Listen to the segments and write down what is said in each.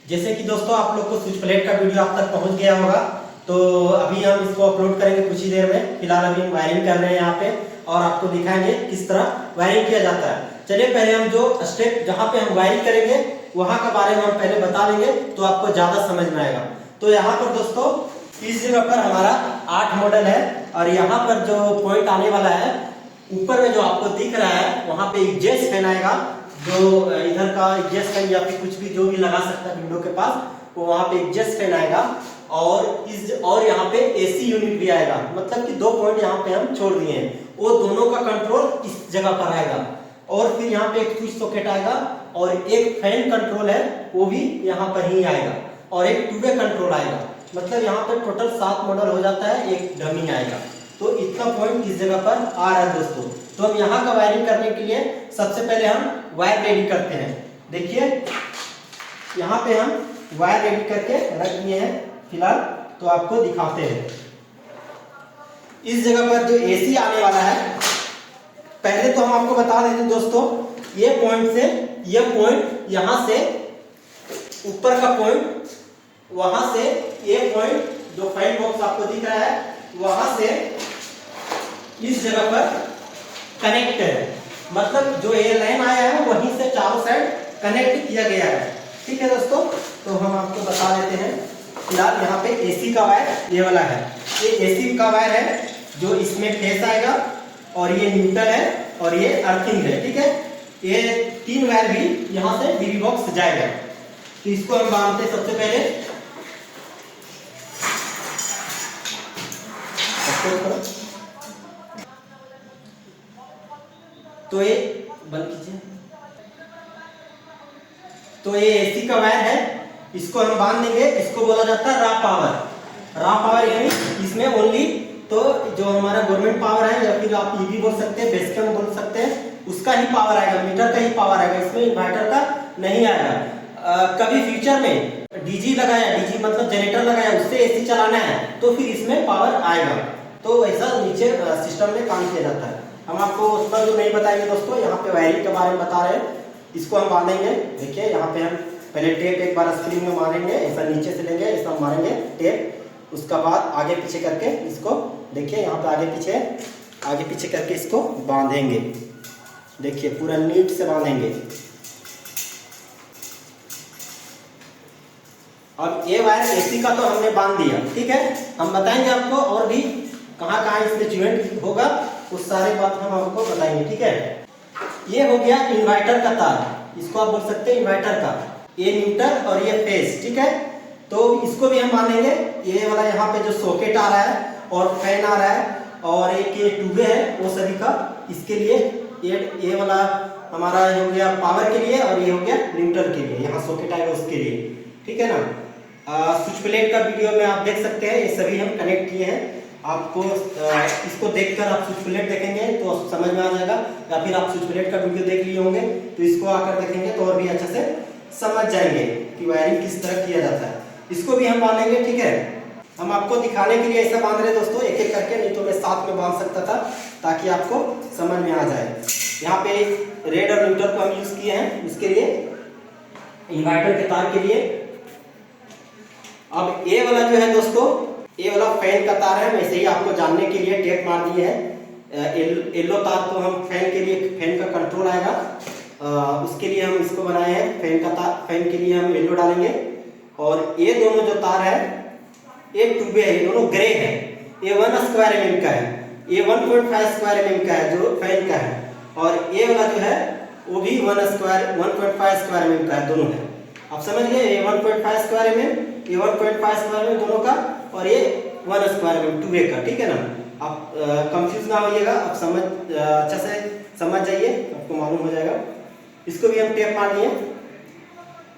जैसे कि दोस्तों आप लोग को स्विच प्लेट का वीडियो आप तक पहुंच गया होगा, तो अभी हम इसको अपलोड करेंगे कुछ ही देर में। फिलहाल अभी हम वायरिंग कर रहे हैं यहाँ पे और आपको दिखाएंगे किस तरह वायरिंग किया जाता है। चलिए पहले हम जो स्टेप जहाँ पे हम वायरिंग करेंगे वहाँ के बारे में हम पहले बता देंगे तो आपको ज्यादा समझ में आएगा। तो यहाँ पर दोस्तों इस जगह पर हमारा 8 मॉडल है और यहाँ पर जो पॉइंट आने वाला है ऊपर में जो आपको दिख रहा है वहाँ पे एग्जॉस्ट फैन आएगा, जो इधर का एग्जॉस्ट फैन या फिर कुछ भी जो भी लगा सकता है विंडो के पास, वो वहाँ पे एग्जॉस्ट फैन आएगा और यहाँ पे एसी यूनिट भी आएगा। मतलब कि 2 पॉइंट यहाँ पे हम छोड़ दिए हैं, वो दोनों का कंट्रोल इस जगह पर आएगा। और फिर यहाँ पे एक स्विच सॉकेट आएगा और एक फैन कंट्रोल है वो भी यहाँ पर ही आएगा और एक टू वे कंट्रोल आएगा। मतलब यहाँ पे टोटल 7 मॉडल हो जाता है, एक डमी आएगा। तो इतना पॉइंट इस जगह पर आ रहा है दोस्तों। तो हम यहाँ का वायरिंग करने के लिए सबसे पहले हम वायर रेडी करते हैं। देखिए यहाँ पे हम वायर रेडी करके रख दिए हैं फिलहाल, तो आपको दिखाते हैं। इस जगह पर जो एसी आने वाला है, पहले तो हम आपको बता देते हैं दोस्तों, ये पॉइंट से ये पॉइंट, यहाँ से ऊपर का पॉइंट, वहां से ये पॉइंट जो फैन बॉक्स आपको दिख रहा है वहां से इस जगह पर कनेक्ट है। मतलब जो ये लाइन आया है वहीं से चारों साइड कनेक्ट किया गया है। ठीक है दोस्तों, तो हम आपको बता देते हैं। फिलहाल यहाँ पे एसी का वायर ये वाला है, ये एसी का वायर है जो इसमें फेस आएगा और ये न्यूट्रल है और ये अर्थिंग है। ठीक है, ये 3 वायर भी यहाँ से डीबी बॉक्स जाएगा। तो इसको हम बांधते हैं सबसे पहले। तो ये बंद कीजिए। तो ये एसी का वायर है, इसको हम बांध देंगे। इसको बोला जाता है रा पावर। रा पावर यानी इसमें ओनली तो जो हमारा गवर्नमेंट पावर है या फिर आप ईबी बोल सकते हैं, बेसकम बोल सकते हैं, उसका ही पावर आएगा, मीटर का ही पावर आएगा, इसमें इन्वर्टर का नहीं आएगा। कभी फ्यूचर में डीजी लगाया, डीजी मतलब जनरेटर लगाया, उससे एसी चलाना है तो फिर इसमें पावर आएगा। तो ऐसा नीचे सिस्टम में काम किया जाता है। हम आपको उस पर जो नहीं बताएंगे दोस्तों, यहाँ पे वायरिंग के बारे में बता रहे हैं। इसको हम बांधेंगे। देखिए यहाँ पे हम पहले टेप एक बार स्क्रीन में मारेंगे, ऐसा नीचे से लेंगे, ऐसा मारेंगे टेप। उसका बाद आगे पीछे करके इसको, देखिए यहाँ पे आगे पीछे करके इसको बांधेंगे। देखिए पूरा नीट से बांधेंगे। अब ये वायर एसी का तो हमने बांध दिया। ठीक है, हम बताएंगे आपको और भी कहाँ कहाँ इसमें ज्वाइंट होगा, उस सारे बात हम आपको बताएंगे। ठीक है, ये हो गया इन्वर्टर का तार, इसको आप बोल सकते हैं इन्वर्टर का। ये न्यूट्रल और ये फेस। ठीक है, तो इसको भी हम मानेंगे। ये वाला यहाँ पे जो सॉकेट आ रहा है और फैन आ रहा है और एक ये ट्यूबे है, वो सभी का इसके लिए ये वाला हमारा हो गया पावर के लिए और ये हो गया न्यूट्रल के लिए, यहाँ सॉकेट आएगा उसके लिए। ठीक है ना। स्विच प्लेट का वीडियो में आप देख सकते हैं, ये सभी हम कनेक्ट किए हैं। आपको इसको देखकर आप स्विच प्लेट देखेंगे तो समझ में आ जाएगा, या फिर आप स्विच प्लेट का वीडियो देख लिए होंगे तो इसको आकर देखेंगे तो और भी अच्छे से समझ जाएंगे कि वायरिंग किस तरह किया जाता है। इसको भी हम बांधेंगे। ठीक है, हम आपको दिखाने के लिए ऐसा बांध रहे दोस्तों, एक एक करके, नहीं तो मैं साथ में बांध सकता था ताकि आपको समझ में आ जाए। यहाँ पे रेड और न्यूट्रल को हम यूज किए हैं उसके लिए, इन्वर्टर के तार के लिए। अब ये वाला जो है दोस्तों, ये वाला फैन का तार है। वैसे ही आपको जानने के लिए टेप मार दिए हैं। येलो तार तो हम फैन के लिए, फैन का कंट्रोल आएगा, उसके लिए हम इसको बनाए हैं। फैन का तार, फैन के लिए हम येलो डालेंगे। और ये दोनों जो तार है, एक ट्यूबे है, ये दोनों ग्रे है। ये 1 स्क्वायर mm का है, ये 1.5 स्क्वायर mm का है जो फैन का है, और ये वाला जो है वो भी 1.5 स्क्वायर mm का है, दोनों है। आप समझ गए, ये 1.5 स्क्वायर mm, ये 1.5 स्क्वायर mm दोनों का, और ये 1 स्क्वायर mm टू वे का। ठीक है ना, आप कंफ्यूज ना होइएगा, आप समझ अच्छा से समझ जाइए, आपको मालूम हो जाएगा। इसको भी हम टेप मार दिए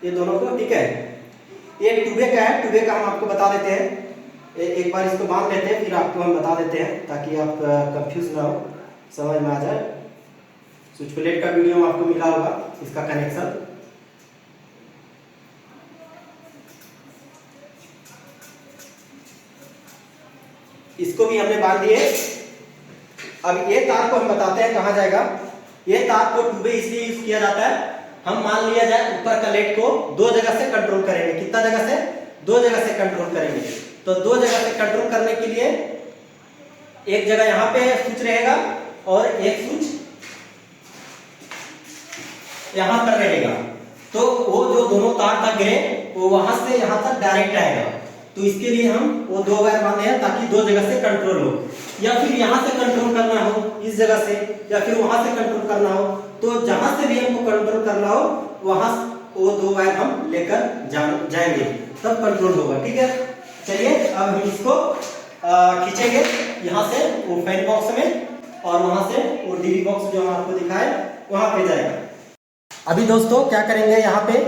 ये दोनों को। ठीक है, ये टूबे का है, टूबे का हम आपको बता देते हैं। एक बार इसको बांध लेते हैं फिर आपको हम बता देते हैं ताकि आप कंफ्यूज ना हो, समझ में आ जाए। स्विच प्लेट का वीडियो में आपको मिला होगा इसका कनेक्शन। इसको भी हमने बांध दिए। अब ये तार को हम बताते हैं कहाँ जाएगा। ये तार को टूबे इसलिए यूज किया जाता है, हम मान लिया जाए ऊपर का लेट को दो जगह से कंट्रोल करेंगे। कितना जगह से? दो जगह से कंट्रोल करेंगे। तो दो जगह से कंट्रोल करने के लिए एक जगह यहाँ पे स्विच रहेगा और एक स्विच यहाँ पर रहेगा। तो वो जो दोनों तार तक गिरे वो वहां से यहाँ तक डायरेक्ट आएगा। तो इसके लिए हम वो दो वायर बांधे हैं ताकि दो जगह से कंट्रोल हो, या फिर यहाँ से कंट्रोल करना हो इस जगह से, या फिर वहां से कंट्रोल करना हो। तो जहां से भी हमको कंट्रोल करना हो वहां वो दो वायर हम लेकर जाएंगे, तब कंट्रोल होगा। ठीक है, चलिए अब हम इसको खींचेंगे यहाँ से वो फैन बॉक्स में, और वहां से वो डीवी बॉक्स जो हम आपको दिखाए वहां पे जाएगा। अभी दोस्तों क्या करेंगे, यहाँ पे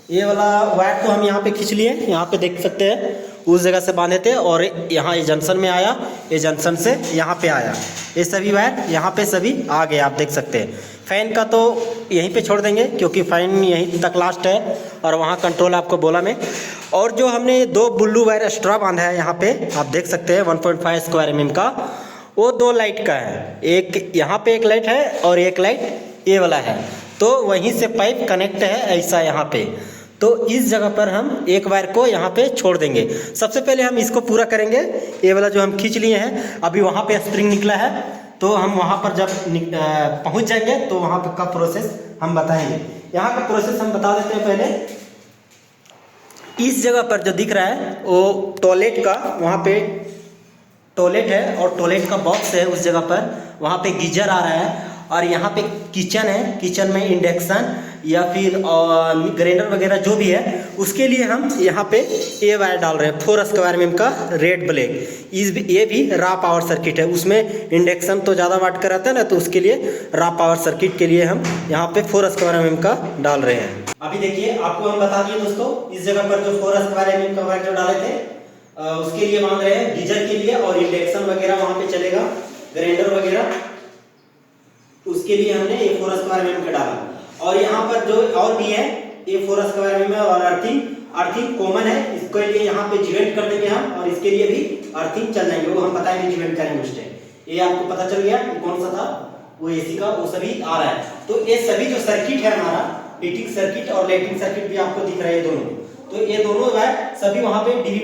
ये वाला वायर तो हम यहाँ पे खींच लिए, यहाँ पे देख सकते हैं उस जगह से बांधे थे और यहाँ ये जंक्शन में आया, ये जंक्शन से यहाँ पे आया, ये सभी वायर यहाँ पे सभी आ गए, आप देख सकते हैं। फैन का तो यहीं पे छोड़ देंगे क्योंकि फैन यहीं तक लास्ट है और वहाँ कंट्रोल आपको बोला मैं। और जो हमने दो ब्लू वायर एक्स्ट्रा बांधा है यहाँ पे, आप देख सकते हैं 1.5 स्क्वायर mm का, वो दो लाइट का है। एक यहाँ पे एक लाइट है और एक लाइट ये वाला है, तो वहीं से पाइप कनेक्ट है ऐसा यहाँ पे। तो इस जगह पर हम एक वायर को यहाँ पे छोड़ देंगे। सबसे पहले हम इसको पूरा करेंगे, ये वाला जो हम खींच लिए हैं, अभी वहाँ पे स्प्रिंग निकला है, तो हम वहाँ पर जब पहुँच जाएंगे तो वहाँ पे का प्रोसेस हम बताएंगे। यहाँ का प्रोसेस हम बता देते हैं पहले। इस जगह पर जो दिख रहा है वो टॉयलेट का, वहाँ पे टॉयलेट है और टॉयलेट का बॉक्स है उस जगह पर, वहाँ पे गीजर आ रहा है, और यहाँ पे किचन है, किचन में इंडक्शन या फिर ग्राइंडर वगैरह जो भी है, उसके लिए हम यहाँ पे ये वायर डाल रहे हैं 4 स्क्वायर mm का रेड ब्लैक। ये भी रॉ पावर सर्किट है, उसमें इंडक्शन तो ज़्यादा वाट का रहता है ना, तो उसके लिए रॉ पावर सर्किट के लिए हम यहाँ पे 4 स्क्वायर mm का डाल रहे हैं। अभी देखिए आपको हम बता दिए दोस्तों, इस जगह पर जो 4 स्क्वायर mm का वायर जो डाले थे उसके लिए बांध रहे हैं गीजर के लिए, और इंडक्शन वगैरह वहाँ पे चलेगा, ग्राइंडर वगैरह, उसके लिए हमने ये 4 स्क्वायर mm का डाला। और यहाँ पर जो और भी है ये 4 स्क्वायर mm और अर्थिंग कॉमन है, इसके लिए यहाँ पे ज्वाइंट कर देंगे हम, और इसके लिए भी अर्थिंग चल जाएंगे, वो हम बताएंगे ज्वाइंट करेंगे उस टाइम। ये आपको पता चल गया कौन सा था, वो एसी का, वो सभी आ रहा है। तो ये सभी जो सर्किट है हमारा, हीटिंग सर्किट और लाइटिंग सर्किट भी आपको दिख रहे हैं दोनों, तो ये दोनों है सभी वहाँ पे डीवी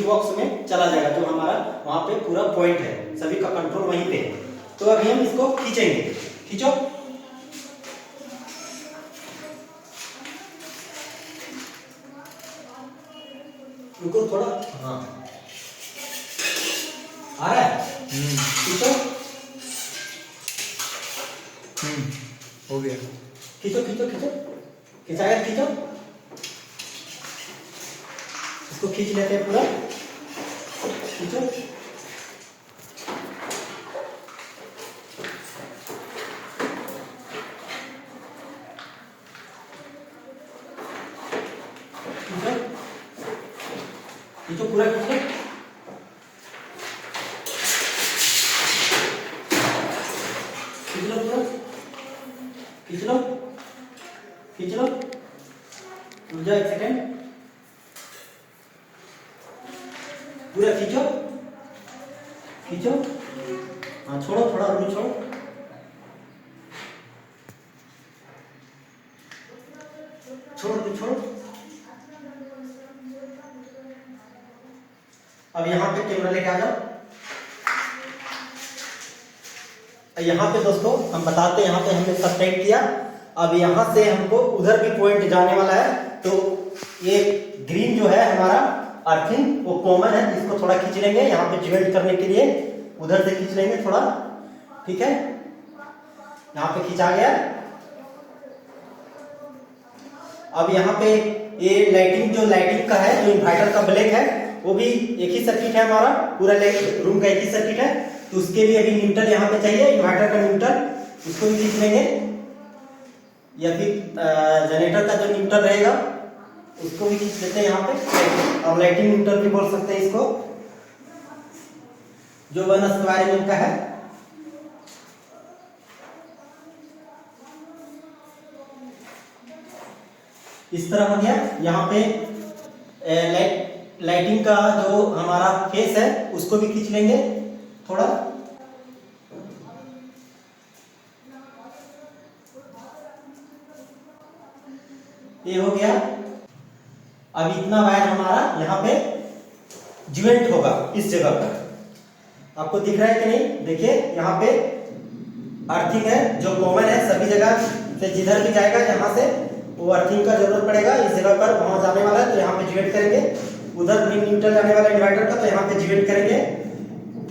बॉक्स में चला जाएगा, जो हमारा वहाँ पे पूरा पॉइंट है, सभी का कंट्रोल वहीं पे है। तो अभी हम इसको खींचेंगे, खींचो। रुको थोड़ा, हाँ आ रहा है, खींचो, हो गया, खींचो खींचो खींचो, खिंचाया, खींचो, इसको खींच लेते हैं पूरा, खींचो, खींचो पूरा, खींचो, खींच लो पूरा, खींच लो, खींच लो, रुक जाओ एक सेकेंड, पूरा खींचो, खींचो, हाँ छोड़ो, थोड़ा रूल छोड़ो, छोड़ो छोड़ो। अब यहाँ पे कैमरा लेके आ जाओ। यहाँ पे दोस्तों हम बताते हैं, यहाँ पे हमने सब्सक्राइब किया, अब यहाँ से हमको उधर भी पॉइंट जाने वाला है, तो ये ग्रीन जो है हमारा अर्थिंग वो कॉमन है, इसको थोड़ा खींच लेंगे यहाँ पे ज्वाइंट करने के लिए, उधर से खींच लेंगे थोड़ा, ठीक है, यहाँ पे खींचा गया। अब यहाँ पे ये लाइटिंग का है, जो इन्वर्टर का ब्लैक है, वो भी एक ही सर्किट है हमारा, पूरा रूम का एक ही सर्किट है, तो उसके लिए अभी न्यूट्रल यहाँ पे चाहिए, इन्वर्टर का न्यूट्रल, उसको भी खींच लेंगे, या फिर जनरेटर का जो न्यूट्रल रहेगा उसको भी खींच लेते हैं यहाँ पे, और लाइटिंग न्यूट्रल भी बोल सकते हैं इसको, जो 1 स्क्वायर mm का है। इस तरह हो गया। यहाँ पे लाइटिंग का जो हमारा फेस है उसको भी खींच लेंगे थोड़ा, ये हो गया। अब इतना वायर हमारा यहाँ पे ज्वाइंट होगा इस जगह पर। आपको दिख रहा है कि नहीं? देखिए यहाँ पे अर्थिंग है जो कॉमन है सभी जगह से, जिधर भी जाएगा यहाँ से वो अर्थिंग का जरूरत पड़ेगा। इस जगह पर वहां जाने वाला है तो यहाँ पे ज्वाइंट करेंगे, उधर भी न्यूट्रल जाने वाला इन्वर्टर का तो यहाँ पे ज्वाइंट करेंगे,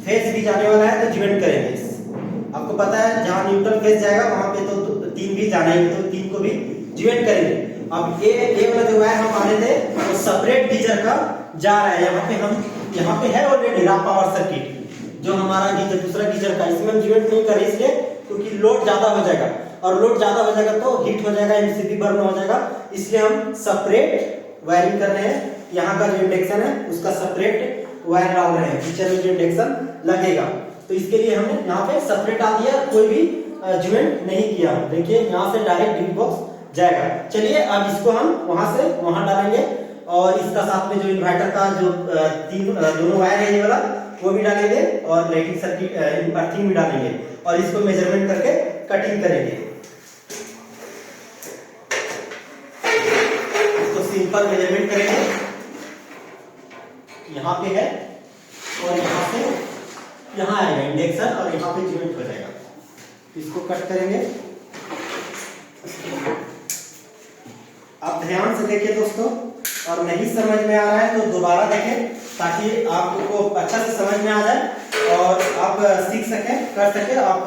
फेस भी जाने वाला है तो ज्वाइंट करेंगे। आपको पता है जहाँ न्यूट्रल फेस जाएगा वहां पे तो 3 भी जाना ही, तो 3 को भी ज्वाइंट करेंगे। अब ये वाला जो वायर हम माने थे वो सेपरेट गीजर का जा रहा है। यहाँ पे है ऑलरेडी रॉ पावर सर्किट जो हमारा गीजर दूसरा गीजर का, इसमें हम ज्वाइंट नहीं कर रहे इसलिए क्योंकि लोड ज्यादा हो जाएगा, और लोड ज्यादा हो जाएगा तो हीट हो जाएगा, एमसीबी बर्न हो जाएगा, इसलिए हम सेपरेट वायरिंग कर रहे हैं। यहाँ का जो इंडक्शन है उसका सेपरेट वायर डाल रहे हैं, पीछे में जो इंडक्शन लगेगा तो इसके लिए हमने यहाँ पे सेपरेट डाल दिया, कोई भी ज्वाइंट नहीं किया। देखिए यहाँ से डायरेक्ट ड्रिप बॉक्स जाएगा। चलिए अब इसको हम वहां से वहां डालेंगे, और इसका साथ में जो इन्वर्टर का जो दोनों वायर है ये वाला वो भी डालेंगे, और लाइटिंग सर्किट अर्थिंग भी डालेंगे, और इसको मेजरमेंट करके कटिंग करेंगे। इसको सिंपल मेजरमेंट करेंगे, यहाँ पे है और यहाँ से यहाँ आएगा इंडक्शन और यहाँ पे ज्वाइंट हो जाएगा। इसको कट करेंगे। आप ध्यान से देखिए दोस्तों, और नहीं समझ में आ रहा है तो दोबारा देखें ताकि आपको अच्छा से समझ में आ जाए और आप सीख सकें, कर सकें। आप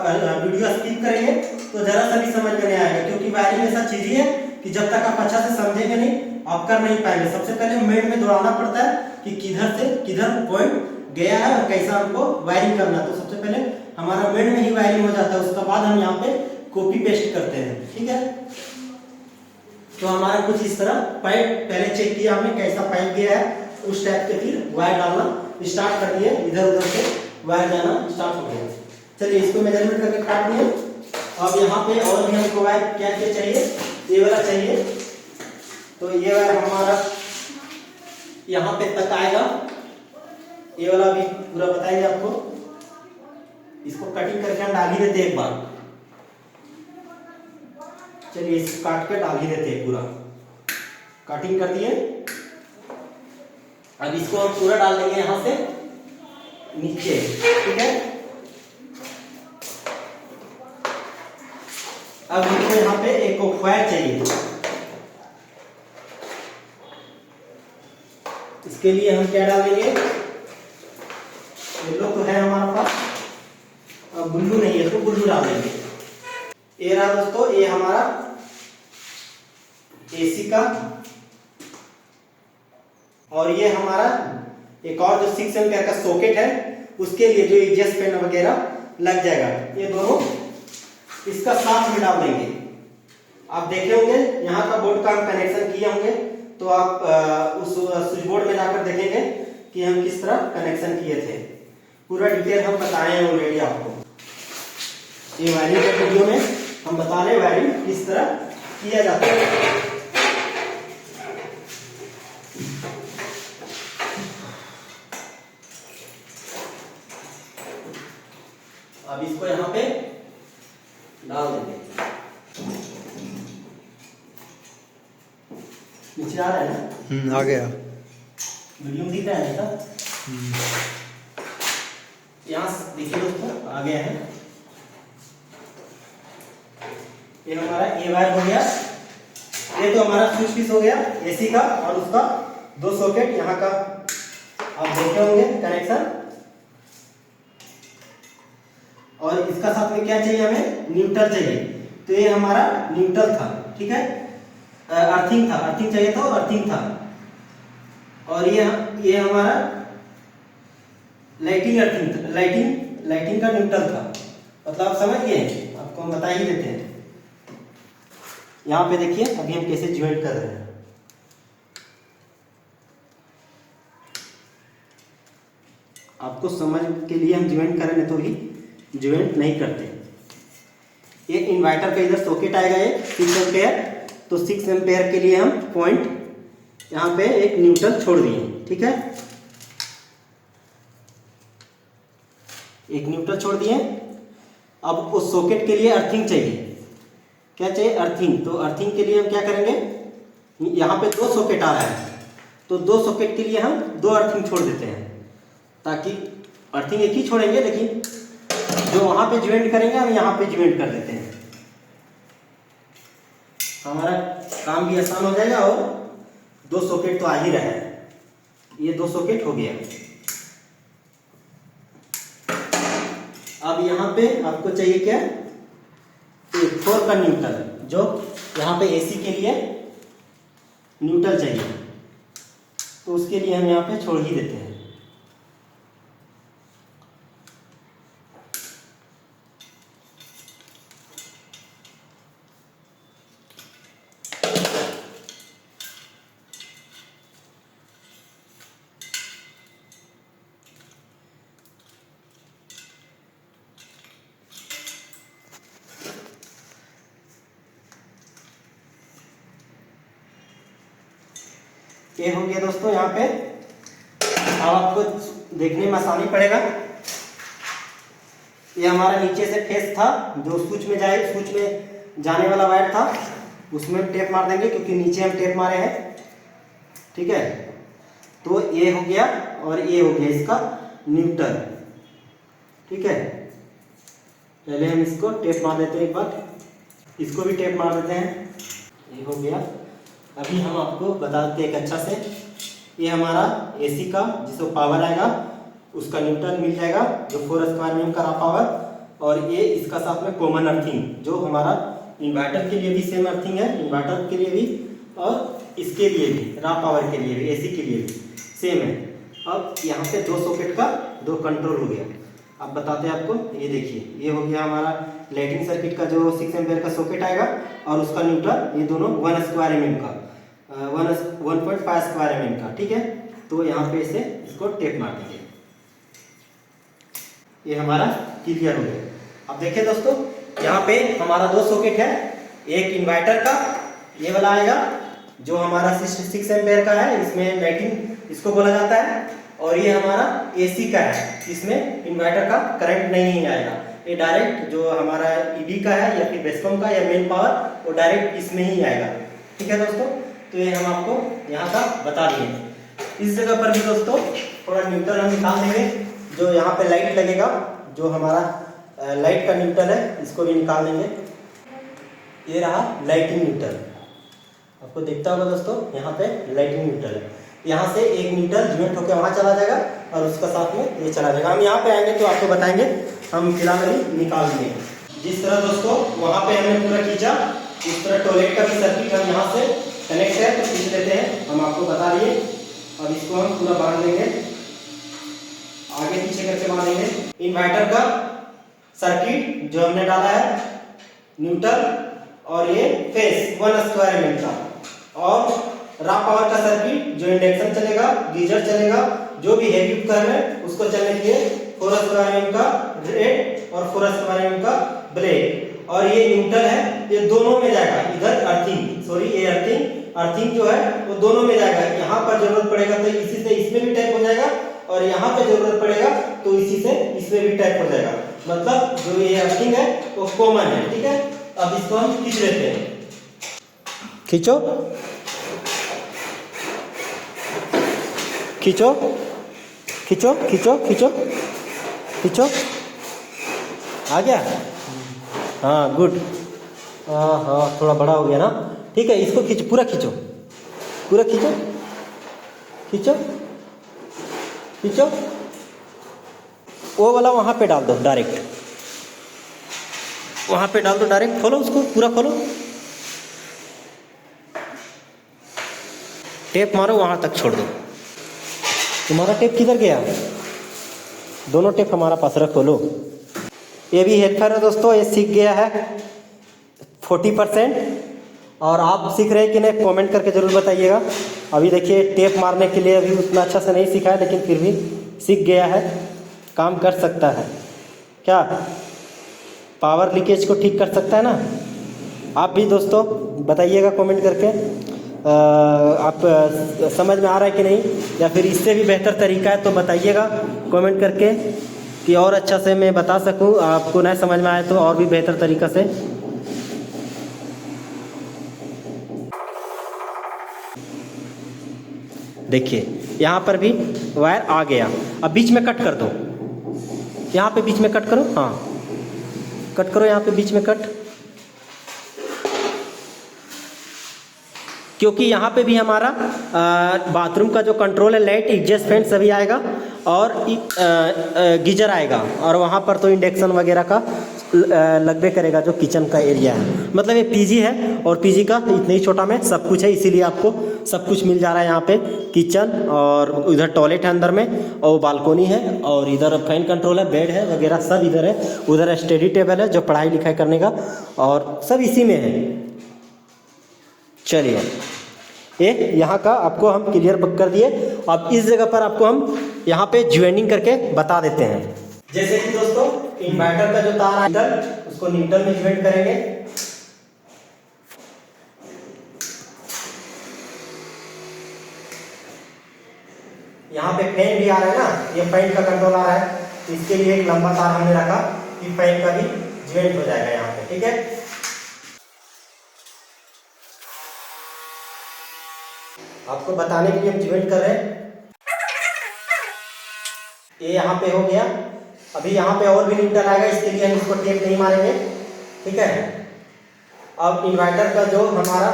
वीडियो स्किप करेंगे तो जरा सा भी समझ में नहीं आएगा, क्योंकि वायरिंग ऐसा चीज ही है कि जब तक आप अच्छा से समझेंगे नहीं आप कर नहीं पाएंगे। सबसे पहले मेन में दौड़ाना पड़ता है कि किधर से किधर पॉइंट गया है और कैसा हमको वायरिंग करना है। तो सबसे पहले हमारा मेन में ही वायरिंग हो जाता है, उसके बाद हम यहाँ पे कॉपी पेस्ट करते हैं। ठीक है, तो हमारा कुछ इस तरह पाइप पहले चेक किया हमने कैसा पाइप गया है, उस टाइप के फिर वायर डालना स्टार्ट कर दिए, इधर उधर से वायर जाना स्टार्ट हो गया। चलिए इसको मेजरमेंट करके काट दिए। अब यहाँ पे और भी हमको वायर क्या क्या चाहिए, ये वाला चाहिए, तो ये वायर हमारा यहाँ पे तक आएगा। ये वाला भी पूरा बताएंगे आपको। इसको कटिंग करके हम डाल ही देते एक बार। चलिए इसको काट के डाल ही देते हैं, पूरा कटिंग कर दिए। अब इसको हम पूरा डाल देंगे यहाँ से नीचे। ठीक है, अब हमको यहाँ पे एक वायर चाहिए, इसके लिए हम क्या डालेंगे, येलो तो है हमारे पास, अब ब्लू नहीं है तो ब्लू डालेंगे। ये रहा दोस्तों, ये हमारा एसी का, और ये हमारा एक और जो 6 एम्पीयर का सॉकेट है उसके लिए जो एडजस्ट फैन वगैरह लग जाएगा। ये दोनों इसका साथ में डाल देंगे। आप देखे होंगे यहाँ का बोर्ड का हम कनेक्शन किए होंगे, तो आप उस स्विच बोर्ड में जाकर देखेंगे कि हम किस तरह कनेक्शन किए थे। पूरा डिटेल हम बताए हैं ऑलरेडी आपको। ये वायरिंग के वीडियो में हम बता रहे वायरिंग किस तरह किया जाता है। अब इसको यहाँ पे डाल देंगे। नीचे आ रहा है ना? आ गया। वीडियो में दिख रहा है ना? यहाँ देखिए दोस्तों आ गया है। ये हमारा ए वायर हो गया। ये तो हमारा स्विच पीस हो गया एसी का, और उसका 2 सॉकेट यहाँ का आप देखे होंगे कनेक्शन। और इसका साथ में क्या चाहिए, हमें न्यूट्रल चाहिए, तो ये हमारा न्यूट्रल था। ठीक है, अर्थिंग था, अर्थिंग चाहिए था, अर्थिंग था। और ये हमारा लाइटिंग अर्थिंग, लाइटिंग का न्यूट्रल था। मतलब आप समझ गए, आपको हम बता ही देते हैं। यहाँ पे देखिए अभी हम कैसे ज्वाइंट कर रहे हैं। आपको समझ के लिए हम ज्वाइंट कर रहे हैं, तो ही ज्वाइंट नहीं करते। ये इन्वर्टर का इधर सॉकेट आएगा, ये 6 एम्पेयर, तो 6 एम्पेयर के लिए हम पॉइंट यहाँ पे एक न्यूट्रल छोड़ दिए। ठीक है, एक न्यूट्रल छोड़ दिए। अब उस सॉकेट के लिए अर्थिंग चाहिए। क्या चाहिए, अर्थिंग। तो अर्थिंग के लिए हम क्या करेंगे, यहाँ पे 2 सॉकेट आ रहा है, तो 2 सॉकेट के लिए हम 2 अर्थिंग छोड़ देते हैं, ताकि अर्थिंग एक ही छोड़ेंगे लेकिन जो वहाँ पे ज्वाइंट करेंगे हम यहाँ पे ज्वाइंट कर देते हैं, हमारा काम भी आसान हो जाएगा और 2 सॉकेट तो आ ही रहा है। ये 2 सॉकेट हो गया। अब यहाँ पे आपको चाहिए क्या, एक 4 का न्यूट्रल, जो यहाँ पे एसी के लिए न्यूट्रल चाहिए, तो उसके लिए हम यहाँ पे छोड़ ही देते हैं। ये हो गया दोस्तों। यहाँ पे अब आपको देखने में आसानी पड़ेगा। ये हमारा नीचे से फेस था, जो स्विच में जाने वाला वायर था, उसमें टेप मार देंगे क्योंकि नीचे हम टेप मारे हैं। ठीक है, तो ये हो गया और ये हो गया इसका न्यूट्रल। ठीक है, पहले हम इसको टेप मार देते हैं, एक बार इसको भी टेप मार देते हैं। ये हो गया। अभी हम आपको बता देते हैं एक अच्छा से, ये हमारा एसी का जिसको पावर आएगा उसका न्यूट्रल मिल जाएगा, जो 4 स्क्वायर में का रहा पावर, और ये इसका साथ में कॉमन अर्थिंग, जो हमारा इन्वर्टर के लिए भी सेम अर्थिंग है, इन्वर्टर के लिए भी और इसके लिए भी, रहा पावर के लिए भी, एसी के लिए भी सेम है। अब यहाँ पे 2 सॉकेट का 2 कंट्रोल हो गया। अब बताते हैं आपको, ये देखिए, ये हो गया हमारा लाइटिंग सर्किट का जो 6 एम्पियर का सॉकेट आएगा, और उसका न्यूट्रल ये दोनों 1 स्क्वायर mm का, 1.5 स्क्वायर mm का। ठीक है, तो यहाँ पे इसे इसको टेप मार देंगे। ये हमारा क्लियर हो गया। अब देखिए दोस्तों, यहाँ पे हमारा 2 सॉकेट है, एक इन्वर्टर का ये वाला आएगा जो हमारा 6 एम्पियर का है, इसमें लाइटिंग इसको बोला जाता है, और ये हमारा एसी का है, इसमें इन्वर्टर का करंट नहीं आएगा, ये डायरेक्ट जो हमारा ईबी का है या फिर बेस्कॉम का या मेन पावर, वो डायरेक्ट इसमें ही आएगा। ठीक है दोस्तों, तो ये हम आपको यहाँ का बता दिए। इस जगह पर भी दोस्तों थोड़ा न्यूट्रल हम निकाल देंगे, जो यहाँ पे लाइट लगेगा, जो हमारा लाइट का न्यूट्रल है, इसको भी निकाल देंगे। ये रहा लाइटिंग न्यूट्रल, आपको दिखता होगा दोस्तों, यहाँ पे लाइटिंग न्यूट्रल है। यहाँ से एक न्यूट्रल ज्वाइंट होकर वहाँ चला जाएगा और उसका साथ में ये चला जाएगा। हम यहाँ पे आएंगे तो आपको बताएंगे, हम फिलहाल अभी निकाल देंगे। जिस तरह दोस्तों वहाँ पे हमने पूरा खींचा, इस तरह टॉयलेट का भी सर्किट हम यहाँ से कनेक्ट है तो खींच लेते हैं, हम आपको बता दिए। अब इसको हम पूरा बांध देंगे, आगे पीछे करके बांधेंगे। इन्वर्टर का सर्किट जो हमने डाला है न्यूट्रल, और ये फेस 1 स्क्वायर mm का, और रॉ पावर का सर्किट जो इंडक्शन चलेगा, गीजर चलेगा, जो भी हैवी उपकरण है उसको चलने के लिए 4 स्क्वायर mm का रेड और 4 स्क्वायर mm का ब्लैक, और ये न्यूट्रल है, ये दोनों में जाएगा। इधर ये अर्थिंग जो है वो दोनों में जाएगा। यहाँ पर जरूरत पड़ेगा तो इसी से इसमें भी टैप हो जाएगा, और यहाँ पे जरूरत पड़ेगा तो इसी से इसमें भी टैप हो जाएगा। मतलब जो ये अर्थिंग है वो कॉमन है। ठीक है, अब इसको हम खींच लेते हैं। खींचो खींचो खींचो खींचो खींचो खींचो, आ गया। हाँ गुड, हाँ थोड़ा बड़ा हो गया ना। ठीक है, इसको खींचो, पूरा खींचो, पूरा खींचो खींचो खींचो। वो वाला वहाँ पे डाल दो, डायरेक्ट वहाँ पे डाल दो, डायरेक्ट खोलो उसको, पूरा खोलो, टेप मारो, वहाँ तक छोड़ दो। तुम्हारा टेप किधर गया? दोनों टेप हमारा पास रखो। लो, ये भी हेल्पर है दोस्तों, ये सीख गया है 40%, और आप सीख रहे हैं कि नहीं कमेंट करके ज़रूर बताइएगा। अभी देखिए टेप मारने के लिए अभी उतना अच्छा से नहीं सीखा है, लेकिन फिर भी सीख गया है, काम कर सकता है। क्या पावर लीकेज को ठीक कर सकता है ना? आप भी दोस्तों बताइएगा कमेंट करके, आप समझ में आ रहा है कि नहीं, या फिर इससे भी बेहतर तरीका है तो बताइएगा कमेंट करके, कि और अच्छा से मैं बता सकूं। आपको नहीं समझ में आए तो और भी बेहतर तरीका से। देखिए यहाँ पर भी वायर आ गया। अब बीच में कट कर दो, यहाँ पे बीच में कट करो, हाँ कट करो यहाँ पे बीच में कट, क्योंकि यहाँ पे भी हमारा बाथरूम का जो कंट्रोल है, लाइट, एग्जॉस्ट फैन सभी आएगा और गीजर आएगा, और वहाँ पर तो इंडक्शन वगैरह का लगबे करेगा जो किचन का एरिया है। मतलब ये पीजी है और पीजी का इतने ही छोटा में सब कुछ है, इसीलिए आपको सब कुछ मिल जा रहा है यहाँ पे। किचन और इधर टॉयलेट है अंदर में, और बालकोनी है, और इधर फैन कंट्रोल है, बेड है वगैरह सब इधर है। उधर स्टडी टेबल है जो पढ़ाई लिखाई करने का, और सब इसी में है। चलिए ये यहाँ का आपको हम क्लियर कर दिए। अब इस जगह पर आपको हम यहाँ पे ज्वाइनिंग करके बता देते हैं। जैसे कि दोस्तों इन्वर्टर का जो तार है इधर, उसको न्यूट्रल में ज्वाइन करेंगे। यहाँ पे फैन भी आ रहा है ना, ये फैन का कंट्रोल आ रहा है, इसके लिए एक लंबा तार हमने रखा कि फैन का भी ज्वाइन हो जाएगा यहाँ पे, ठीक है। आपको बताने के लिए हम ज्वाइन कर रहे हैं। ये यहाँ पे हो गया। अभी यहाँ पे और भी न्यूट्रल आएगा, इसके लिए हम इसको टेप नहीं मारेंगे, ठीक है। अब इन्वर्टर का जो हमारा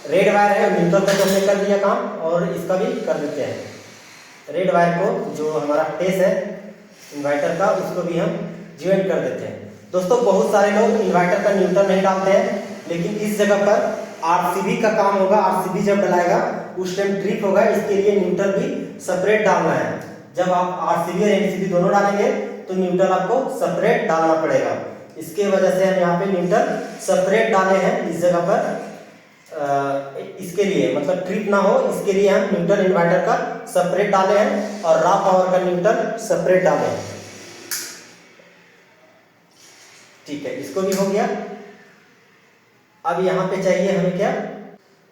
रेड वायर है, न्यूट्रल का जो हमने कर दिया काम, और इसका भी कर देते हैं। रेड वायर को जो हमारा फेस है इन्वर्टर का, उसको भी हम ज्वाइन कर देते हैं। दोस्तों बहुत सारे लोग इन्वर्टर का न्यूट्रल नहीं डालते हैं, लेकिन इस जगह पर आरसीबी का काम होगा। आरसीबी जब डलाएगा उस टाइम ट्रिप होगा, इसके लिए न्यूट्रल भी सेपरेट डालना है। जब आप आरसीबी और एमसीबी दोनों डालेंगे तो न्यूट्रल आपको सेपरेट डालना पड़ेगा। इसके वजह से हम यहाँ पे न्यूट्रल सेपरेट डाले हैं इस जगह पर। इसके लिए मतलब ट्रिप ना हो, इसके लिए हम न्यूट्रल इन्वर्टर का सेपरेट डाले हैं, और रॉ पावर का न्यूट्रल सेपरेट डाले हैं, ठीक है। इसको भी हो गया। अब यहाँ पे चाहिए हमें क्या,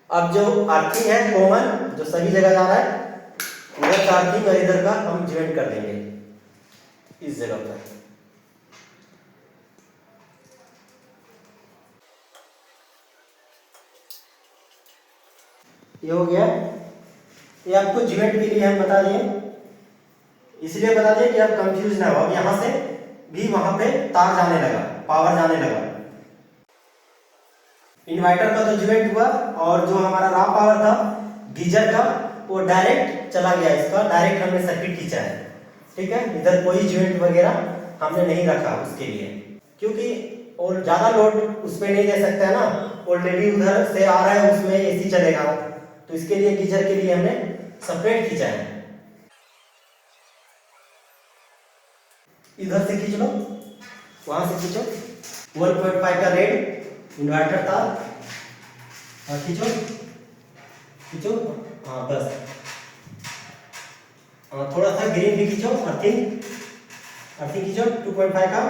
अब जो अर्थिंग है कॉमन जो सभी जगह जा रहा है, उधर का अर्थिंग और इधर का हम ज्वाइन कर देंगे इस जगह पर। ये हो गया। ये आपको ज्वाइंट के लिए हम बता दिए, इसलिए बता दिए कि आप कंफ्यूज ना हो। अब यहाँ से भी वहां पे तार जाने लगा, पावर जाने लगा। इन्वर्टर का तो ज्वाइंट हुआ, और जो हमारा रॉ पावर था गीजर का, वो डायरेक्ट चला गया। इसका डायरेक्ट हमने सर्किट खींचा है, ठीक है। इधर कोई ज्वाइंट वगैरह हमने नहीं रखा उसके लिए, क्योंकि और ज्यादा लोड उस पर नहीं दे सकते है ना। ऑलरेडी उधर से आ रहा है, उसमें एसी चलेगा, तो इसके लिए गीजर के लिए हमने सेपरेट खींचा है। इधर से खींच लो, वहां से खींचो। 1.5 का रेड इन्वर्टर तार, हाँ खींचो खींचो, हाँ बस। हाँ थोड़ा सा ग्रीन भी खींचो, अर्थिंग खींचो 2.5 का,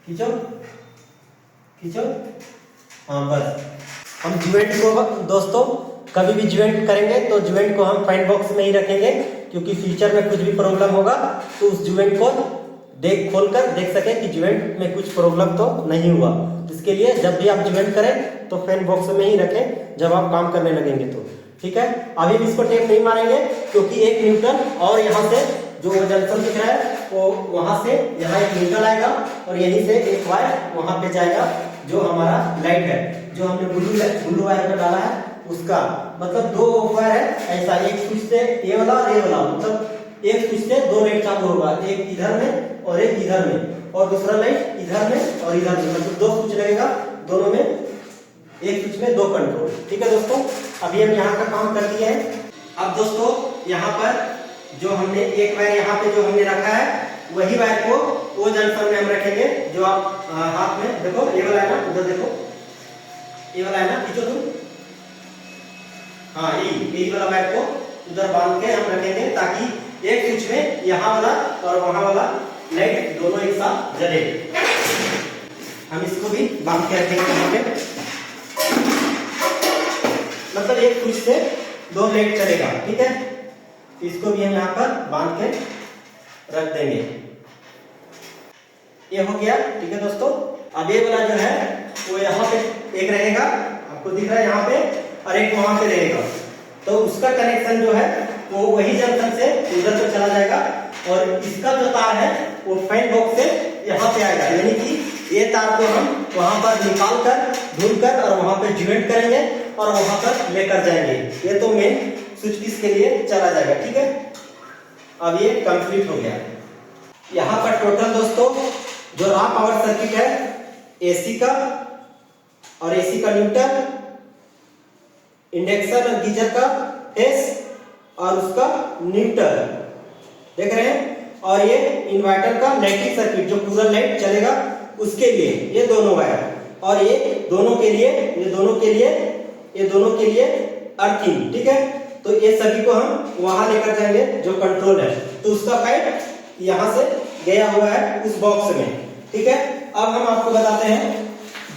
खींचो खींचो, हाँ बस। हम ज्वाइंट को दोस्तों कभी भी ज्वाइंट करेंगे तो ज्वाइंट को हम फाइन बॉक्स में ही रखेंगे, क्योंकि फ्यूचर में कुछ भी प्रॉब्लम होगा तो उस ज्वाइंट को खोलकर देख सके कि ज्वाइंट में कुछ प्रॉब्लम तो नहीं हुआ। इसके लिए जब भी आप ज्वाइंट करें तो फैन बॉक्स में ही रखें जब आप काम करने लगेंगे तो, ठीक है। अभी भी इसको टेप नहीं मारेंगे, क्योंकि एक न्यूट्रल और यहाँ से जो जंक्शन दिख रहा है वो वहां से यहाँ एक न्यूट्रल आएगा, और यहीं से एक वायर वहां पे जाएगा जो हमारा लाइट है, जो हमने ब्लू वायर का डाला है उसका। मतलब दो वायर है ऐसा, एक स्विच से ये वाला और ये वाला, मतलब एक स्विच से दो लाइट चालू होगा, एक इधर में और एक इधर में, और दूसरा लाइट इधर में और इधर में, मतलब दो स्विच लगेगा दोनों में, एक स्विच में दो कंट्रोल, ठीक है दोस्तों। अभी हम यहाँ का काम कर दिए हैं। अब दोस्तों यहाँ पर जो हमने एक वायर यहाँ पे जो हमने रखा है, वही वायर को वो जंक्शन में हम रखेंगे, जो आप हाथ में देखो, ये वाला है ना, उधर देखो, ये वाला है ना, खींचो तुम, हाँ यही वाला वायर को उधर बांध के हम रखेंगे, ताकि एक स्विच में यहाँ वाला और वहां वाला लाइट दोनों एक साथ जले। हम इसको भी बांध के रखेंगे यहाँ पे, मतलब एक स्विच से दो लाइट चलेगा, ठीक है। इसको भी हम यहाँ पर बांध के रख देंगे। ये हो गया, ठीक है दोस्तों। अब ये वाला जो है वो यहाँ पे एक रहेगा, आपको दिख रहा है यहाँ पे, और एक वहां पे रहेगा। तो उसका कनेक्शन जो है वो वही जंक्शन से उधर पे चला जाएगा और इसका जो तार है वो फैन बॉक्स से यहाँ पे आएगा, यानी कि ये तार को हम वहां पर निकाल कर ढूंढ कर और वहां पे ज्वाइंट करेंगे और वहां पर लेकर जाएंगे। ये तो मेन स्विच पीस के लिए चला जाएगा। ठीक है, अब ये कंप्लीट हो गया। यहाँ पर टोटल दोस्तों जो रॉ पावर सर्किट है एसी का और एसी का न्यूट्रल, इंडक्शन और गीजर का फेस और उसका न्यूट्रल देख रहे हैं, और ये इन्वर्टर का लाइटिंग सर्किट जो पूरा लाइट चलेगा उसके लिए ये दोनों वायर, और ये दोनों के लिए अर्थिंग। ठीक है, तो ये सभी को हम वहां लेकर जाएंगे जो कंट्रोल है, तो उसका पाइप यहां से गया हुआ है उस बॉक्स में। ठीक है, अब हम आपको बताते हैं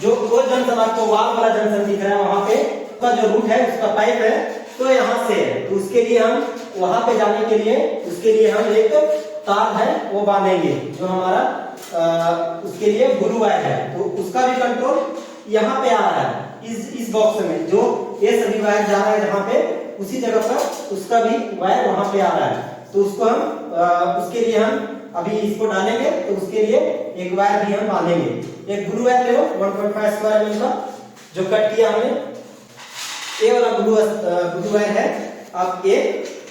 जो वो जंक्शन आपको वाल वाला जंक्शन दिख रहा है वहां पे उसका जो रूट है उसका पाइप है तो यहाँ से है, तो उसके लिए हम वहां पे जाने के लिए उसके लिए हम एक तार है वो बांधेंगे जो हमारा उसके लिए ब्लू वायर है, तो उसका भी कंट्रोल यहाँ पे आ रहा है इस बॉक्स में, जो ये सभी वायर जा रहा है जहाँ पे उसी जगह पर उसका भी वायर वहां पे आ रहा है, तो उसको हम उसके लिए हम अभी इसको डालेंगे, तो उसके लिए एक वायर भी हम बांधेंगे। एक ब्लू वायर ले लो 1.5 स्क्वायर mm का जो कट किया हमने, ये वाला ब्लू वायर है, अब ये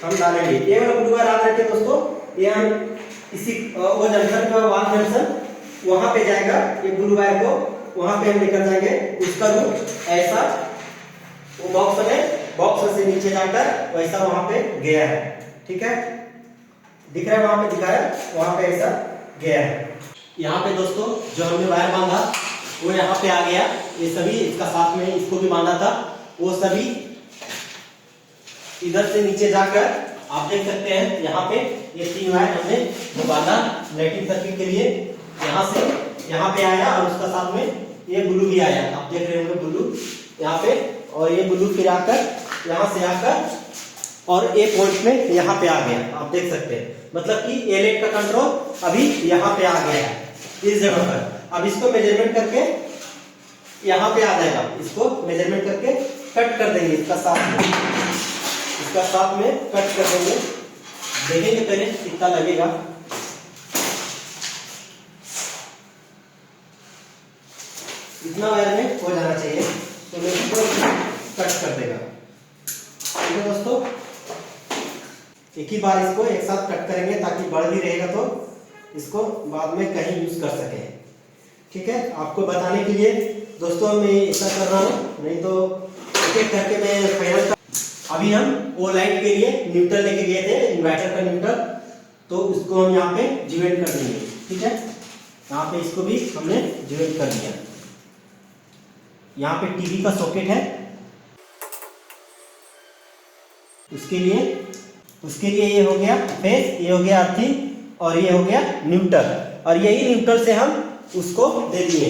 हम डालेंगे। ये वाला ब्लू वायर डाल रखे दोस्तों, ये हम इसी वो जंक्शन का वाल जंक्शन वहां पे जाएगा, ये ब्लू वायर को वहां पे हम लेकर जाएंगे, उसका रूट ऐसा वो बॉक्स से नीचे जाकर वैसा वहां पे गया है। ठीक है, दिख रहा है वहां पे दिखा है, वहां पे ऐसा गया है। यहाँ पे दोस्तों जो हमने वायर बांधा वो यहाँ पे आ गया, ये सभी इसका साथ में इसको भी बांधा था, वो सभी इधर से नीचे जाकर आप देख सकते हैं यहाँ पे ये 3 वायर हमने जो बांधा लाइटिंग सर्किट के लिए यहाँ से यहाँ पे आया, और उसका साथ में ये ब्लू भी आया, आप देख रहे होंगे ब्लू यहाँ पे, और ये ब्लू फिर आकर यहाँ से आकर और ए पॉइंट में यहाँ पे आ गया, आप देख सकते हैं, मतलब कि ए लाइट का कंट्रोल अभी यहाँ पे आ गया है इस जगह पर। अब इसको मेजरमेंट करके यहाँ पे आ जाएगा, इसको मेजरमेंट करके कट कर देंगे इसका साथ में कट कर देंगे, देखेंगे पहले कितना लगेगा। इतना वायर में हो जाना चाहिए, तो मैं इसको कट कर देगा। ठीक है दोस्तों, एक ही बार इसको एक साथ कट करेंगे ताकि बढ़ भी रहेगा तो इसको बाद में कहीं यूज कर सके। ठीक है, आपको बताने के लिए दोस्तों मैं ऐसा कर रहा हूँ, नहीं तो एक एक करके मैं फाइनल। अभी हम वो लाइट के लिए न्यूट्रल लेके गए थे, इन्वर्टर का न्यूट्रल, तो उसको हम यहाँ पे ज्वाइंट कर देंगे। ठीक है, यहाँ पे इसको भी हमने ज्वाइंट कर दिया। यहाँ पे टीवी का सॉकेट है, उसके लिए ये हो गया फेस, ये हो गया अर्थिंग और ये हो गया न्यूट्रल, और यही न्यूट्रल से हम उसको दे दिए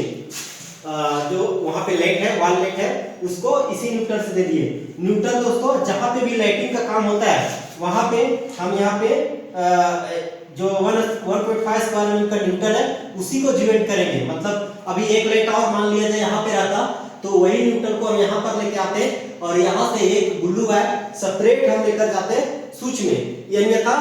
जो वहां पे लाइट है वाल लाइट है उसको इसी न्यूट्रल से दे दिए। न्यूट्रल दोस्तों जहां पे भी लाइटिंग का काम होता है वहां पे हम यहाँ पे जो 1.5 स्क्वायर mm का न्यूट्रल है उसी को ज्वाइंट करेंगे। मतलब अभी एक लाइट और मान लिया जाए यहाँ पे रहता तो वही न्यूट्रल को हम यहाँ पर लेके आते और यहाँ से एक ब्लू वायर सेपरेट हम लेकर जाते स्विच में। ये अन्यथा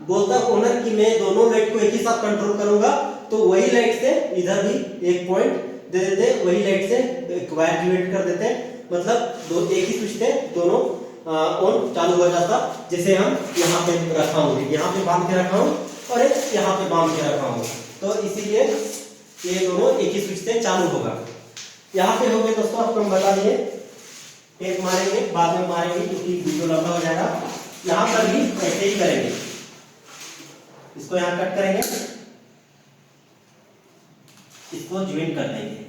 बोलता ओनर कि मैं दोनों लाइट को एक ही साथ कंट्रोल करूंगा, तो वही लाइट से इधर भी एक पॉइंट दे देते, वही लाइट से एक वायर ज्वाइंट कर देते, मतलब दो एक ही स्विच थे दोनों ऑन चालू हो जाता। जैसे हम यहाँ पे रखा हूँ, यहाँ पे बांध के रखा हूँ और एक यहाँ पे बांध के रखा हूँ, तो इसीलिए ये दोनों एक ही स्विच से चालू होगा। यहाँ पे हो गए दोस्तों, आपको हम बता दिए, एक मारेंगे बाद में मारेंगे क्योंकि वीडियो लंबा हो जाएगा। यहाँ पर भी ऐसे ही करेंगे, इसको यहाँ कट करेंगे, इसको ज्वाइन कर देंगे।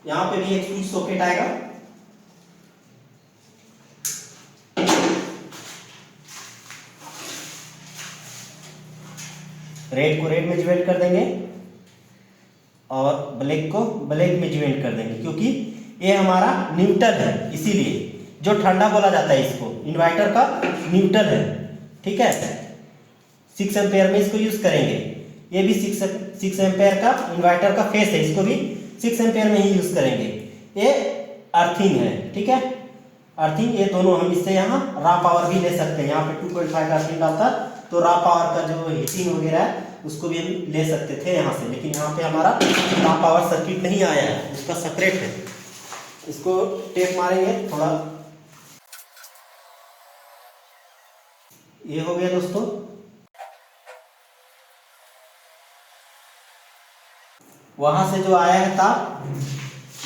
यहाँ पे भी एक स्विच सॉकेट आएगा, रेड को रेड में ज्वाइन कर देंगे और ब्लैक को ब्लैक में ज्वाइन कर देंगे, क्योंकि ये हमारा न्यूट्रल है, इसीलिए जो ठंडा बोला जाता है इसको इन्वर्टर का न्यूट्रल है। ठीक है, 6 एम्पेयर में इसको यूज करेंगे। ये भी 6 एम्पेयर का इन्वर्टर का फेस है, इसको भी 6 एम्पेयर में ही यूज करेंगे। ये अर्थिंग है। ठीक है, अर्थिंग, ये दोनों हम इससे यहाँ रॉ पावर भी ले सकते हैं। यहाँ पे 2.5 का अर्थिंग डालता तो रॉ पावर का जो हीटिंग वगैरह है उसको भी हम ले सकते थे यहाँ से, लेकिन यहाँ पे हमारा रॉ पावर सर्किट नहीं आया है, उसका सेपरेट है। इसको टेप मारेंगे थोड़ा, ये हो गया दोस्तों। वहां से जो आया है तार,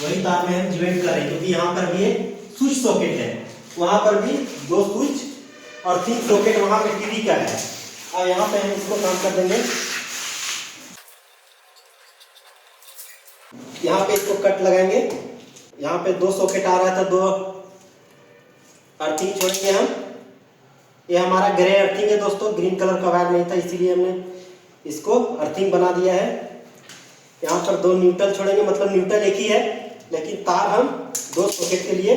वही तार में हम ज्वाइंट करें, क्योंकि यहाँ पर भी एक स्विच सॉकेट है, वहां पर भी 2 स्विच और 3 सॉकेट वहां पे टीवी का है। अब यहाँ पे हम इसको काम कर देंगे, यहाँ पे इसको कट लगाएंगे। यहाँ पे 2 सॉकेट आ रहा था, 2 अर्थिंग छोड़ेंगे हम। ये हमारा ग्रे अर्थिंग है दोस्तों, ग्रीन कलर का वायर नहीं था, इसीलिए हमने इसको अर्थिंग बना दिया है। यहाँ पर 2 न्यूट्रल छोड़ेंगे, मतलब न्यूट्रल एक ही है, लेकिन तार हम 2 सॉकेट के लिए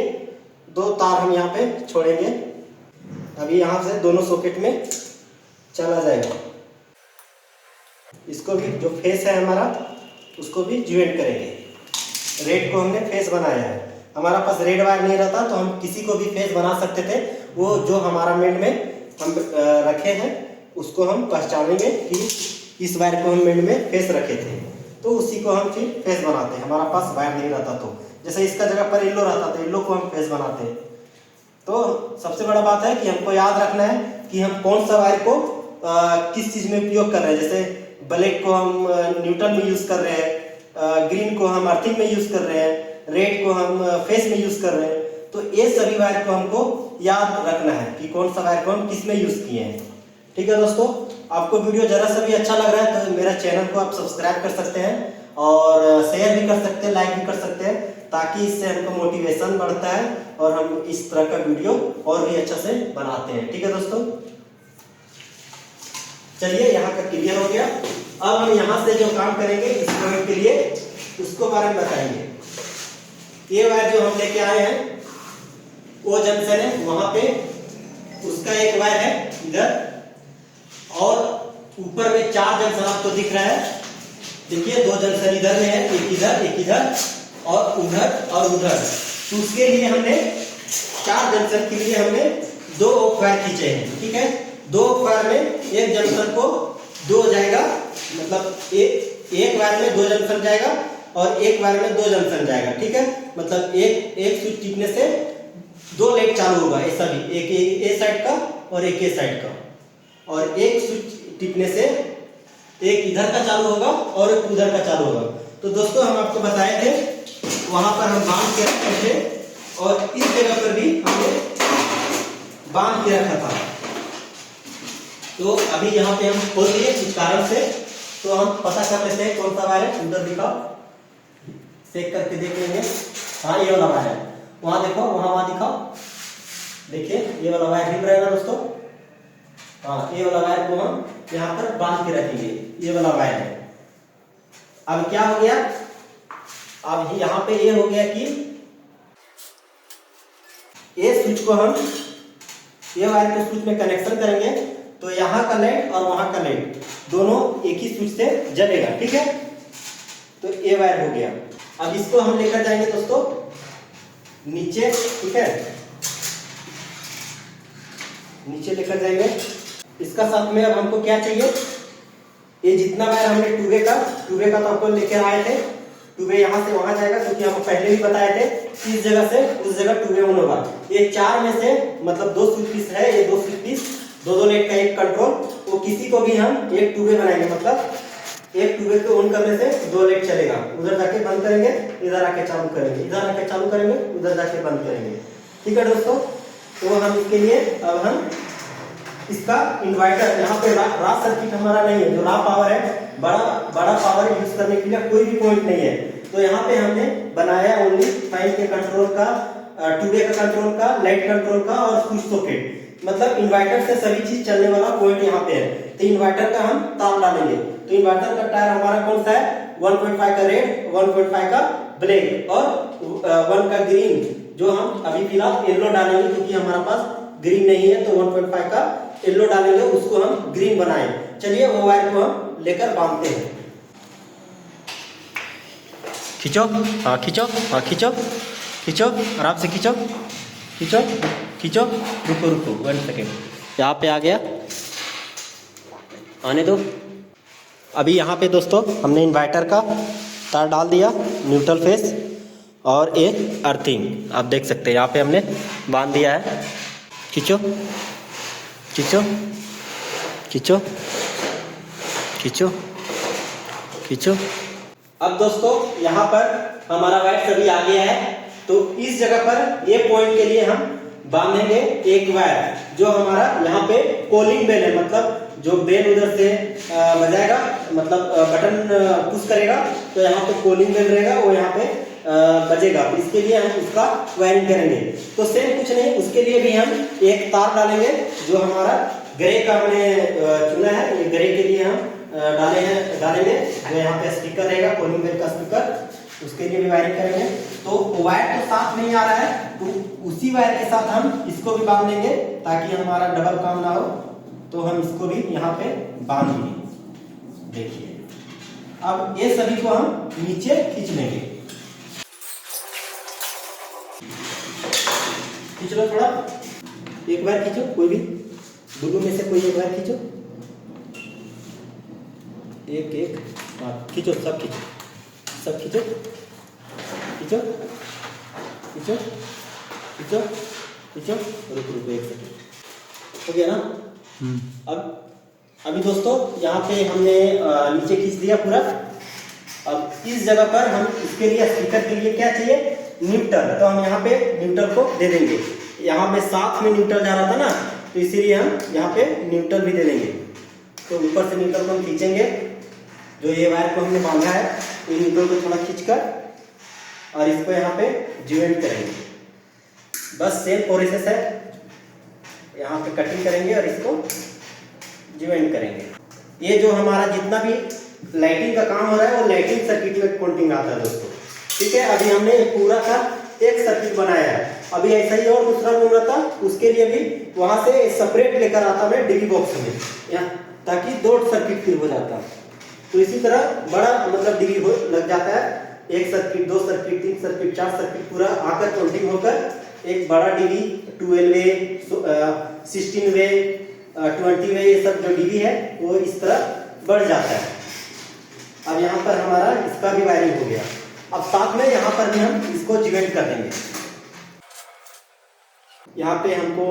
2 तार हम यहाँ पे छोड़ेंगे। अभी यहाँ से दोनों सॉकेट में चला जाएगा। इसको भी जो फेस है हमारा उसको भी ज्वाइंट करेंगे। रेड को हमने फेस बनाया है, हमारा पास रेड वायर नहीं रहता तो हम किसी को भी फेस बना सकते थे। वो जो हमारा मेड में हम रखे हैं उसको हम पहचानेंगे कि इस वायर को हम मेड में फेस रखे थे, तो उसी को हम फिर फेस बनाते हैं। हमारा पास वायर नहीं रहता तो, जैसे इसका जगह पर येलो रहता था, येलो को हम फेस बनाते हैं। तो सबसे बड़ा बात है कि हमको याद रखना है कि हम कौन सा वायर को किस चीज में उपयोग कर रहे हैं। जैसे ब्लैक को हम न्यूट्रल में यूज कर रहे हैं, ग्रीन को हम अर्थिंग में यूज कर रहे हैं, रेड को हम फेस में यूज कर रहे हैं। तो ये सभी वायर को हमको याद रखना है कि कौन सा वायर को हम किस में यूज किए हैं। ठीक है दोस्तों, आपको वीडियो जरा सा भी अच्छा लग रहा है तो मेरा चैनल को आप सब्सक्राइब कर सकते हैं और शेयर भी कर सकते हैं, लाइक भी कर सकते हैं, ताकि इससे हमको मोटिवेशन बढ़ता है और हम इस तरह का वीडियो और भी अच्छा से बनाते हैं। ठीक है दोस्तों, चलिए यहाँ का क्लियर हो गया। अब हम यहाँ से जो काम करेंगे इस पॉइंट के लिए उसको बारे में बताएंगे। ये वायर जो हम लेके आए हैं वो जंक्शन है, वहां पे उसका एक वायर है इधर, और ऊपर में 4 जंक्शन आपको दिख रहा है। देखिए 2 जंक्शन इधर में है, एक इधर और उधर और उधर। तो उसके लिए हमने 4 जंक्शन के लिए हमने 2 वायर खींचे हैं। ठीक है, 2 वायर में एक जंक्शन को 2 जाएगा, मतलब एक वायर में 2 जंक्शन जाएगा और एक वायर में 2 जंक्शन जाएगा। ठीक है, मतलब एक स्विच टिपने से 2 लाइट चालू होगा, ऐसा भी एक ए साइड का और एक ए साइड का, और एक स्विच टिपने से एक इधर का चालू होगा और एक उधर का चालू होगा। तो दोस्तों हम आपको बताए थे वहां पर हम बांध के रखे थे और इस जगह पर भी हमने बांध के रखा था। तो अभी यहाँ पे हम खोल दिए कुछ कारण से, तो हम पता कर लेते हैं कौन सा वायर है। उधर दिखाओ, चेक करके देख लेंगे। हाँ ये वाला वायर है, वहां देखो, वहां दिखाओ, देखिए ये वाला वायर दिख रहा है ना दोस्तों। हाँ ये वाला वायर को हम यहाँ पर बांध के रखेंगे, ये वाला वायर है। अब क्या हो गया, अब यहाँ पे ये हो गया कि ये स्विच को हम ये वायर के स्विच में कनेक्शन करेंगे तो यहाँ का लाइट और वहां का लाइट दोनों एक ही स्विच से जलेगा। ठीक है, तो ये वायर हो गया। अब इसको हम लेकर जाएंगे दोस्तों नीचे। ठीक है, नीचे लेकर जाएंगे। इसका साथ में अब हमको क्या चाहिए, ये जितना वायर हमने टूबे का तो हमको लेकर आए थे, टूबे यहाँ से वहां जाएगा, क्योंकि हम पहले भी बताए थे इस जगह से उस जगह टूबे ऑन होगा। ये 4 में से मतलब 2 स्विच पीस है, ये 2 स्विच पीस, 2 लाइट का एक कंट्रोल, वो किसी को भी हम एक टूबे बनाएंगे, मतलब एक ट्यूबवेल को ऑन करने से 2 लाइट चलेगा। उधर जाके बंद करेंगे, इधर आके चालू करेंगे, इधर आके चालू करेंगे, उधर जाके बंद करेंगे। ठीक है दोस्तों, तो हम इसके लिए अब हम इसका इन्वर्टर, यहाँ पे रॉ सर्किट हमारा नहीं है, जो रॉ पावर है, बड़ा पावर यूज करने के लिए कोई भी पॉइंट नहीं है। तो यहाँ पे हमने बनाया ओनली फैन के कंट्रोल का, ट्यूबे का कंट्रोल का, लाइट कंट्रोल का और स्विच सॉकेट, मतलब इन्वर्टर से सभी चीज चलने वाला पॉइंट यहाँ पे है। तो इन्वर्टर का हम तार डालेंगे। तो इन्वर्टर का टायर हमारा कौन सा है, 1.5 का रेड, 1.5 का ब्लैक और 1 का ग्रीन, जो हम अभी फिलहाल येलो डालेंगे क्योंकि हमारे पास ग्रीन नहीं है, तो 1.5 का येलो डालेंगे, उसको हम ग्रीन बनाएं। चलिए वो वायर को हम लेकर बांधते हैं। खींचो, हाँ खींचो, हाँ खींचो, खींचो, आराम से खींचो, खींचो खींचो, रुको रुको 1 सेकेंड, यहाँ पे आ गया, आने दो। अभी यहाँ पे दोस्तों हमने इन्वर्टर का तार डाल दिया, न्यूट्रल फेस और ये अर्थिंग आप देख सकते हैं यहाँ पे हमने बांध दिया है। खींचो खींचो खींचो खींचो खींचो। अब दोस्तों यहाँ पर हमारा वायर सभी आ गया है, तो इस जगह पर ये पॉइंट के लिए हम बांधेंगे एक वायर, जो हमारा यहाँ पे कॉलिंग बेल है, मतलब जो बेल उधर से बजाएगा, मतलब बटन पुश करेगा तो यहाँ पे कॉलिंग बेल रहेगा, वो यहाँ पे बजेगा। तो इसके लिए हम उसका वायरिंग करेंगे। तो सेम कुछ नहीं, उसके लिए भी हम एक तार डालेंगे, जो हमारा ग्रे का हमने चुना है, ये ग्रे के लिए हम डालेंगे, जो यहाँ पे स्पीकर रहेगा, कॉलिंग बेल का स्पीकर, उसके लिए भी वायरिंग करेंगे। तो वायर तो साथ नहीं आ रहा है, तो उसी वायर के साथ हम इसको भी बांध देंगे ताकि हमारा डबल काम ना हो। तो हम इसको भी यहाँ पे बांध देंगे। देखिए अब ये सभी को हम नीचे खींच लेंगे। खींच लो थोड़ा, एक बार खींचो, कोई भी दोनों में से कोई एक बार खींचो, एक हाँ खींचो, सब खींचो, सब खींचो खींचो खींचो खींचो खींचो। रुको 1 सेकेंड, हो गया ना। अभी दोस्तों यहाँ पे हमने नीचे खींच दिया पूरा। अब इस जगह पर हम इसके लिए स्पीकर के लिए क्या चाहिए, न्यूट्रल, तो हम यहाँ पे न्यूट्रल को दे देंगे। यहाँ पे साथ में न्यूट्रल जा रहा था ना, तो इसीलिए हम यहाँ पे न्यूट्रल भी दे देंगे। तो ऊपर से न्यूट्रल को हम खींचेंगे, जो ये वायर को हमने बांधा है, ये न्यूट्रल को थोड़ा खींचकर और इसको यहाँ पे ज्वाइंट करेंगे। बस सेम प्रोसेस है, यहाँ पे कटिंग करेंगे और इसको ज्वाइंट करेंगे। ये जो हमारा जितना भी लाइटिंग का काम हो रहा है, वो लाइटिंग सर्किट में काउंटिंग आता है दोस्तों, ठीक है। अभी हमने पूरा का एक सर्किट बनाया है, अभी ऐसा ही और दूसरा रूम रहता, उसके लिए भी वहां से सेपरेट लेकर आता मैं डीबी बॉक्स में, यहाँ ताकि 2 सर्किट फिर हो जाता। तो इसी तरह बड़ा मतलब डीबी हो लग जाता है, 1 सर्किट 2 सर्किट 3 सर्किट 4 सर्किट पूरा आकर काउंटिंग होकर एक बड़ा डीबी 12 वे 16 वे 20 वे, ये सब जो डीबी है वो इस तरह बढ़ जाता है। अब यहाँ पर हमारा इसका भी वायरिंग हो गया। अब साथ में यहाँ पर भी हम इसको ज्वाइंट कर देंगे। यहाँ पे हमको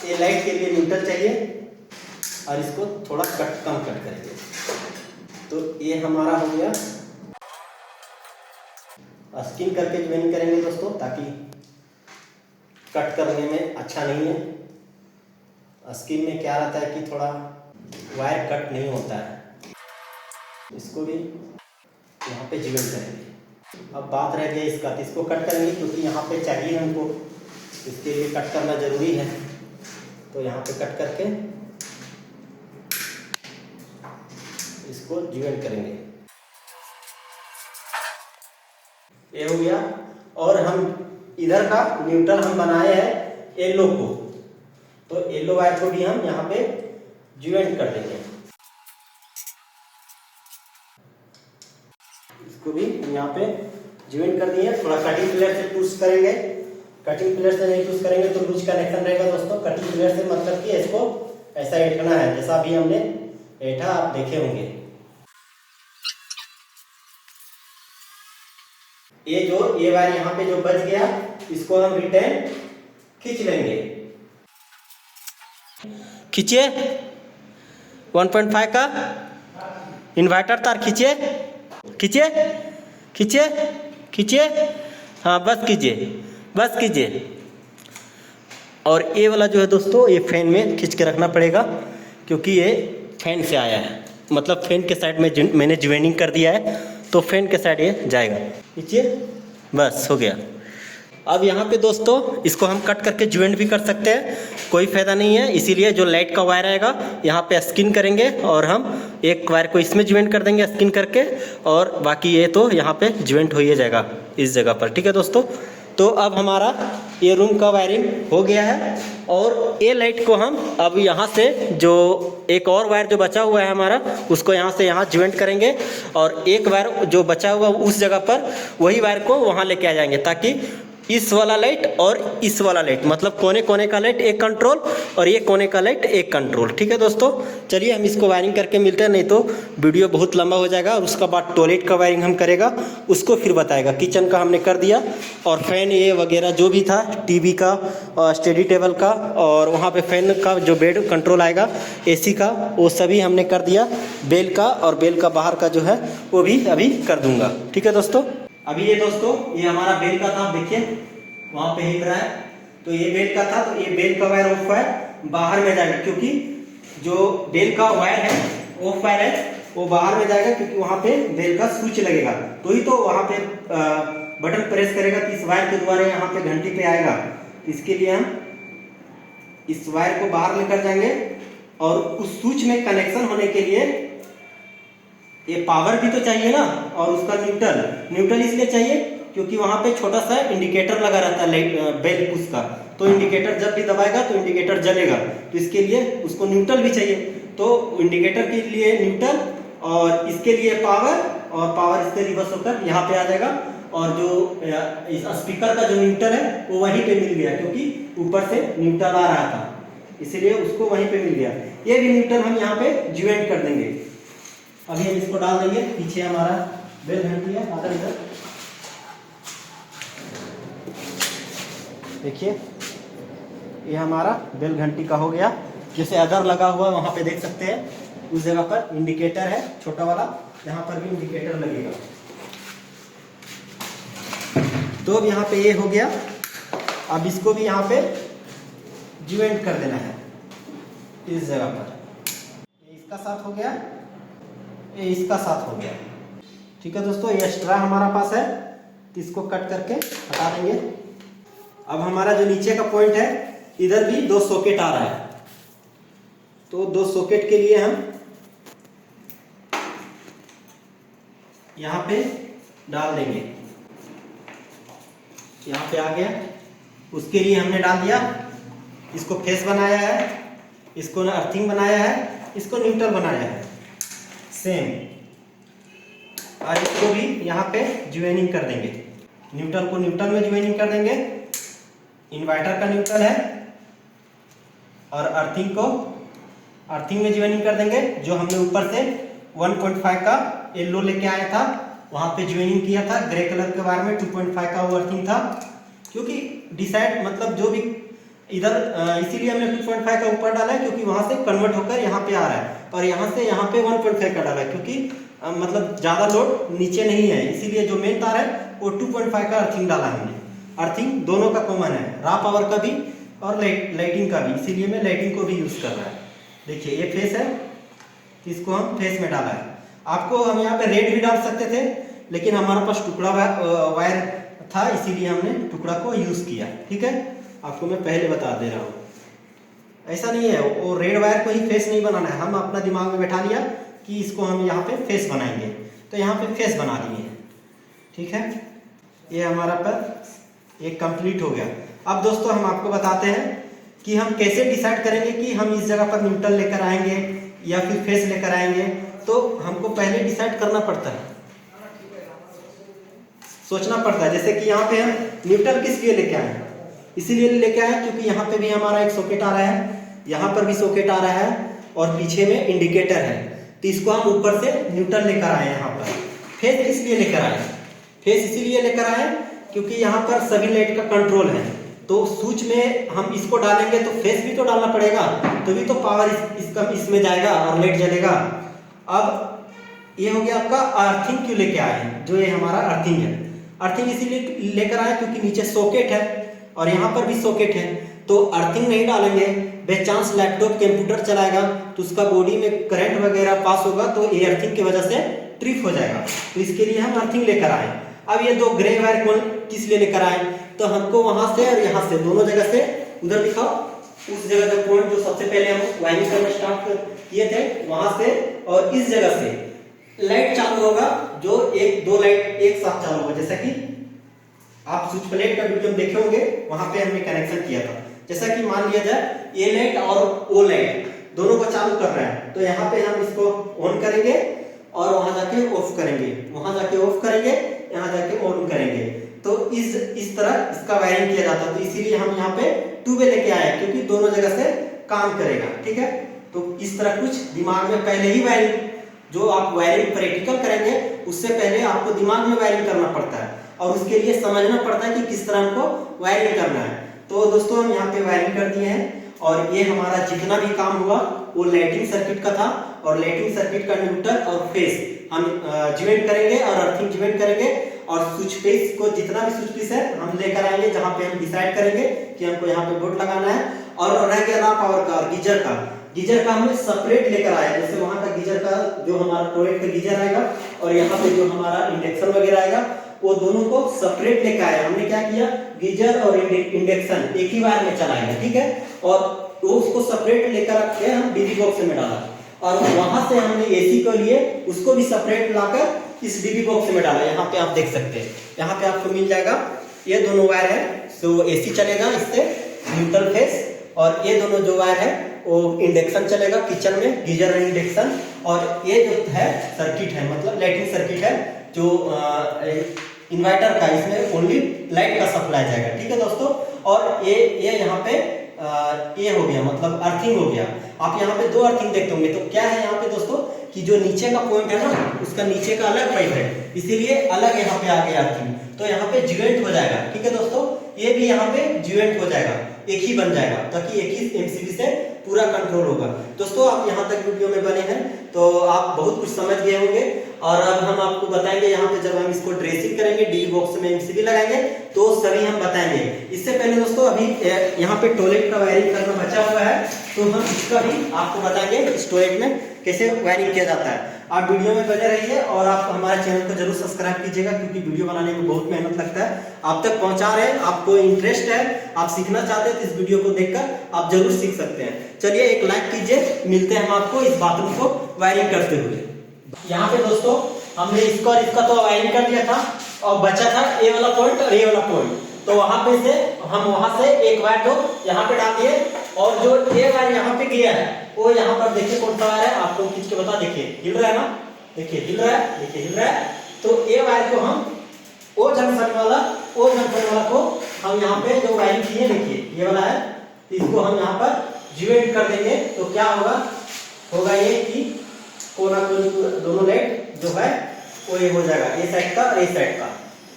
ये लाइट के लिए न्यूट्रल चाहिए और इसको थोड़ा कम कट करेंगे। तो ये हमारा हो गया। स्किन करके ज्वाइनिंग करेंगे दोस्तों, ताकि कट करने में अच्छा नहीं है। स्किन में क्या रहता है कि थोड़ा वायर कट नहीं होता है, इसको भी यहाँ पे ज्वाइन करेंगे। अब बात रह गया इसका, तो इसको कट करेंगे क्योंकि यहाँ पे चाहिए हमको, इसके लिए कट करना जरूरी है। तो यहाँ पे कट करके इसको ज्वाइन करेंगे। ये हो गया। और हम इधर का न्यूट्रल हम बनाए हैं येलो को, तो येलो वायर को भी हम यहाँ पे ज्वाइंट कर देंगे। इसको भी यहाँ पे ज्वाइंट कर दिए। थोड़ा कटिंग प्लेयर से पुश करेंगे, कटिंग प्लेयर से नहीं पुश करेंगे तो लूज कनेक्शन रहेगा दोस्तों। कटिंग प्लेयर से मतलब कि इसको ऐसा ऐठना है, जैसा भी हमने ऐठा आप देखे होंगे। ये वायर यहाँ पे जो बच गया, इसको हम रिटर्न खींच लेंगे। खींचिए 1.5 का इन्वर्टर तार खींचिए, खींचिए खींचिए खींचिए, हाँ बस कीजिए, बस कीजिए। और ये वाला जो है दोस्तों, ये फैन में खींच के रखना पड़ेगा, क्योंकि ये फैन से आया है, मतलब फैन के साइड में मैंने ज्वाइनिंग कर दिया है, तो फैन के साइड ये जाएगा। खींचिए, बस हो गया। अब यहाँ पे दोस्तों इसको हम कट करके ज्वाइंट भी कर सकते हैं, कोई फ़ायदा नहीं है। इसीलिए जो लाइट का वायर आएगा यहाँ पे स्किन करेंगे और हम एक वायर को इसमें ज्वाइंट कर देंगे स्किन करके, और बाकी ये तो यहाँ पे ज्वाइंट हो ही जाएगा इस जगह पर, ठीक है दोस्तों। तो अब हमारा ये रूम का वायरिंग हो गया है। और ये लाइट को हम अब यहाँ से जो एक और वायर जो बचा हुआ है हमारा, उसको यहाँ से यहाँ ज्वाइंट करेंगे, और एक वायर जो बचा हुआ उस जगह पर वही वायर को वहाँ लेके आ जाएंगे, ताकि इस वाला लाइट और इस वाला लाइट, मतलब कोने कोने का लाइट एक कंट्रोल और ये कोने का लाइट एक कंट्रोल। ठीक है दोस्तों, चलिए हम इसको वायरिंग करके मिलते हैं, नहीं तो वीडियो बहुत लंबा हो जाएगा। और उसका बाद टॉयलेट का वायरिंग हम करेगा, उसको फिर बताएगा। किचन का हमने कर दिया, और फैन ये वगैरह जो भी था, टीवी का और स्टडी टेबल का, और वहाँ पे फैन का जो बेड कंट्रोल आएगा, एसी का, वो सभी हमने कर दिया। बेल का और बेल का बाहर का जो है वो भी अभी कर दूंगा। ठीक है दोस्तों, अभी ये दोस्तों ये हमारा बेल का था, देखिए वहाँ पे हिल रहा है। तो ये बेल का था, तो ये बेल का वायर ऑफ वायर बाहर में जाएगा, क्योंकि जो बेल का वायर है ऑफ वायर है वो बाहर में जाएगा, क्योंकि वहाँ पे बेल का स्विच लगेगा, तो ही तो वहाँ पे बटन प्रेस करेगा तो इस वायर के द्वारा यहाँ पे घंटी पे आएगा। इसके लिए हम इस वायर को बाहर लेकर जाएंगे, और उस स्विच में कनेक्शन होने के लिए ये पावर भी तो चाहिए ना, और उसका न्यूट्रल इसलिए चाहिए क्योंकि वहाँ पे छोटा सा इंडिकेटर लगा रहता है लाइट बेल पुश का, तो इंडिकेटर जब भी दबाएगा तो इंडिकेटर जलेगा, तो इसके लिए उसको न्यूट्रल भी चाहिए। तो इंडिकेटर के लिए न्यूट्रल और इसके लिए पावर, और पावर इससे रिवर्स होकर यहाँ पे आ जाएगा। और जो इस स्पीकर का जो न्यूट्रल है वो वहीं पे मिल गया, क्योंकि ऊपर से न्यूट्रल आ रहा था, इसीलिए उसको वहीं पे मिल गया। ये भी न्यूट्रल हम यहाँ पे ज्वाइन कर देंगे। अभी हम इसको डाल देंगे, पीछे हमारा बेल घंटी है, आधा इधर देखिए, ये हमारा बेल घंटी का हो गया। जैसे अगर लगा हुआ वहां पे देख सकते हैं, उस जगह पर इंडिकेटर है छोटा वाला, यहाँ पर भी इंडिकेटर लगेगा। तो अब यहाँ पे ये हो गया। अब इसको भी यहाँ पे ज्वाइंट कर देना है इस जगह पर। ये इसका साथ हो गया, ये इसका साथ हो गया। ठीक है दोस्तों, ये एक्स्ट्रा हमारा पास है, तो इसको कट करके हटा देंगे। अब हमारा जो नीचे का पॉइंट है, इधर भी 2 सॉकेट आ रहा है, तो 2 सॉकेट के लिए हम यहाँ पे डाल देंगे। यहाँ पे आ गया, उसके लिए हमने डाल दिया। इसको फेस बनाया है, इसको अर्थिंग बनाया है, इसको न्यूट्रल बनाया है सेम, और इसको भी यहाँ पे ज्वाइनिंग कर देंगे। न्यूट्रल को न्यूट्रल में ज्वाइनिंग कर देंगे, इन्वर्टर का न्यूट्रल है, और अर्थिंग को अर्थिंग में ज्वाइनिंग कर देंगे। जो हमने ऊपर से 1.5 का येलो लेके आया था, वहां पे ज्वाइनिंग किया था ग्रे कलर के बारे में, 2.5 का वो अर्थिंग था, क्योंकि डिसाइड मतलब जो भी इधर इसीलिए हमने 2.5 का ऊपर डाला है, क्योंकि वहां से कन्वर्ट होकर यहाँ पे आ रहा है, और यहाँ से यहाँ पे 1.5 का डाला है, क्योंकि मतलब ज्यादा लोड नीचे नहीं है, इसीलिए जो मेन तार है वो 2.5 का अर्थिंग डाला हमने। अर्थिंग दोनों का कॉमन है, रॉ पावर का भी और लाइटिंग का भी, इसीलिए मैं लाइटिंग को भी यूज कर रहा है। देखिए ये फेस है, इसको हम फेस में डाला है। आपको हम यहाँ पे रेड भी डाल सकते थे, लेकिन हमारे पास टुकड़ा वायर था, इसीलिए हमने टुकड़ा को यूज किया। ठीक है, आपको मैं पहले बता दे रहा हूँ, ऐसा नहीं है वो रेड वायर को ही फेस नहीं बनाना है। हम अपना दिमाग में बैठा लिया कि इसको हम यहाँ पे फेस बनाएंगे, तो यहाँ पे फेस बना दिए। ठीक है, ये हमारा पर एक कंप्लीट हो गया। अब दोस्तों हम आपको बताते हैं कि हम कैसे डिसाइड करेंगे कि हम इस जगह पर न्यूट्रल लेकर आएंगे या फिर फेस लेकर आएंगे। तो हमको पहले डिसाइड करना पड़ता है, सोचना पड़ता है। जैसे कि यहाँ पे हम न्यूट्रल किस लिए लेके आए, इसीलिए लेके आए क्योंकि यहाँ पे भी हमारा एक सॉकेट आ रहा है, यहाँ पर भी सॉकेट आ रहा है, और पीछे में इंडिकेटर है, तो इसको हम ऊपर से न्यूट्रल लेकर आए। यहाँ पर फेस किस लिए लेकर आए, फेस इसीलिए लेकर आए क्योंकि यहाँ पर सभी लाइट का कंट्रोल है, तो स्विच में हम इसको डालेंगे तो फेस भी तो डालना पड़ेगा, तभी तो पावर इसका इसमें जाएगा और लाइट जलेगा। अब ये हो गया आपका अर्थिंग क्यों लेके आए हैं, जो ये हमारा अर्थिंग है। अर्थिंग इसीलिए लेकर आए क्योंकि नीचे सॉकेट है और यहाँ पर भी सॉकेट है, तो अर्थिंग नहीं डालेंगे, बाई चांस लैपटॉप कंप्यूटर चलाएगा तो उसका बॉडी में करंट वगैरह पास होगा, तो ये अर्थिंग की वजह से ट्रिप हो जाएगा, तो इसके लिए हम अर्थिंग लेकर आए। अब ये 2 ग्रे वायर कौन किस लिए लेकर आए, तो हमको वहां से और यहाँ से दोनों जगह से, उधर दिखाओ उस जगह का पॉइंट जो सबसे पहले हम वायरिंग करना स्टार्ट किए थे, वहां से और इस जगह से लाइट चालू होगा, जो 1-2 लाइट एक साथ चालू होगा। जैसा कि आप स्विच प्लेट का वीडियो देखे होंगे, वहां पे हमने कनेक्शन किया था। जैसा कि मान लिया जाए ये लाइट और वो लाइट दोनों को चालू कर रहा है, तो यहाँ पे हम इसको ऑन करेंगे और वहां जाके ऑफ करेंगे, वहां जाके ऑफ करेंगे, यहाँ जाके ऑन करेंगे। तो इस तरह इसका वायरिंग किया जाता है। तो इसीलिए हम यहाँ पे 2 वे लेके आए क्योंकि दोनों जगह से काम करेगा। ठीक है, तो इस तरह कुछ दिमाग में पहले ही वायरिंग, जो आप वायरिंग प्रैक्टिकल करेंगे उससे पहले आपको दिमाग में वायरिंग करना पड़ता है और उसके लिए समझना पड़ता है कि किस तरह हमको वायरिंग करना है। तो दोस्तों हम यहाँ पे वायरिंग कर दिए हैं और ये हमारा जितना भी काम हुआ वो लाइटिंग सर्किट का था और लाइटिंग सर्किट का न्यूट्रल और फेस हम ज्वाइंट करेंगे और अर्थिंग ज्वाइंट करेंगे और स्विच पीस को जितना भी स्विच पीस है हम लेकर आएंगे जहाँ पे हम डिसाइड करेंगे कि हमको यहाँ पे बोर्ड लगाना है। और रह गया ना पावर का और गीजर का हमने सेपरेट लेकर आया, जैसे वहां का गीजर का जो हमारा टॉयलेट का गीजर आएगा और यहाँ पे जो हमारा इंडक्शन वगैरह आएगा वो दोनों को सेपरेट लेकर आया। हमने क्या किया, गीजर और इंडक्शन एक ही वायर में चलाएंगे। ठीक है, और तो उसको सेपरेट लेकर के हम डीबी बॉक्स में डाला और वहां से हमने एसी के लिए उसको भी सेपरेट लाकर इस डीबी बॉक्स में डाला। यहाँ पे आप देख सकते हैं, यहाँ पे आपको मिल जाएगा ये दोनों वायर है, तो एसी चलेगा इससे न्यूट्रल फेस, और ये दोनों जो वायर है वो इंडक्शन चलेगा किचन में, गीजर और इंडक्शन। और ये जो है सर्किट है मतलब लाइटिंग सर्किट है जो इन्वर्टर का, इसमें ओनली लाइट का सप्लाई जाएगा। ठीक है दोस्तों, और ये यहाँ पे ये हो गया मतलब अर्थिंग हो गया। आप यहाँ पे 2 अर्थिंग देखते होंगे, तो क्या है यहाँ पे दोस्तों कि जो नीचे का पॉइंट है ना उसका नीचे का अलग पाइप है, इसीलिए अलग यहाँ पे आ गया अर्थिंग, तो यहाँ पे ज्वाइंट हो जाएगा। ठीक है दोस्तों, ये भी यहाँ पे ज्वाइंट हो जाएगा, एक ही बन जाएगा ताकि एक ही एमसीबी से पूरा कंट्रोल होगा। दोस्तों आप यहाँ तक वीडियो में बने हैं तो आप बहुत कुछ समझ गए होंगे और अब हम आपको बताएंगे यहाँ पे जब हम इसको ड्रेसिंग करेंगे डीबी बॉक्स में एमसीबी लगाएंगे तो सभी हम बताएंगे। इससे पहले दोस्तों अभी यहाँ पे टॉयलेट का वायरिंग करना बचा हुआ है तो हम इसका भी आपको बताएंगे इस टॉयलेट में कैसे वायरिंग किया जाता है। आप वीडियो में बने रहिए और आप हमारे चैनल को जरूर सब्सक्राइब कीजिएगा क्योंकि वीडियो बनाने में बहुत मेहनत लगता है। आप तक पहुंचा रहे हैं, आपको इंटरेस्ट है, आप सीखना चाहते हैं तो इस वीडियो को देखकर आप जरूर सीख सकते हैं। चलिए एक लाइक कीजिए, मिलते हैं हम आपको इस बाथरूम को वायरिंग करते हुए। यहाँ पे दोस्तों हमने इसको और इसका तो वायरिंग कर दिया था और बचा था ये वाला पॉइंट और ये वाला पॉइंट, तो वहां पे से हम वहां से एक वायर को यहाँ पे डाल दिए और जो ये वायर यहाँ पे गया है वो यहाँ पर देखिए कौन सा वायर है, आपको खींच के बता, देखिए हिल रहा है ना, देखिए हिल रहा है, देखिए हिल रहा है। तो ये वायर को हम ओ जंक्शन वाला को हम यहाँ पे जो वायरिंग किए देखिए ये वाला है, इसको हम यहाँ पर ज्वाइंट कर देंगे। तो क्या होगा ये कि कोना दोनों लाइट जो है वो ये हो जाएगा, ये साइड का और ये साइड का।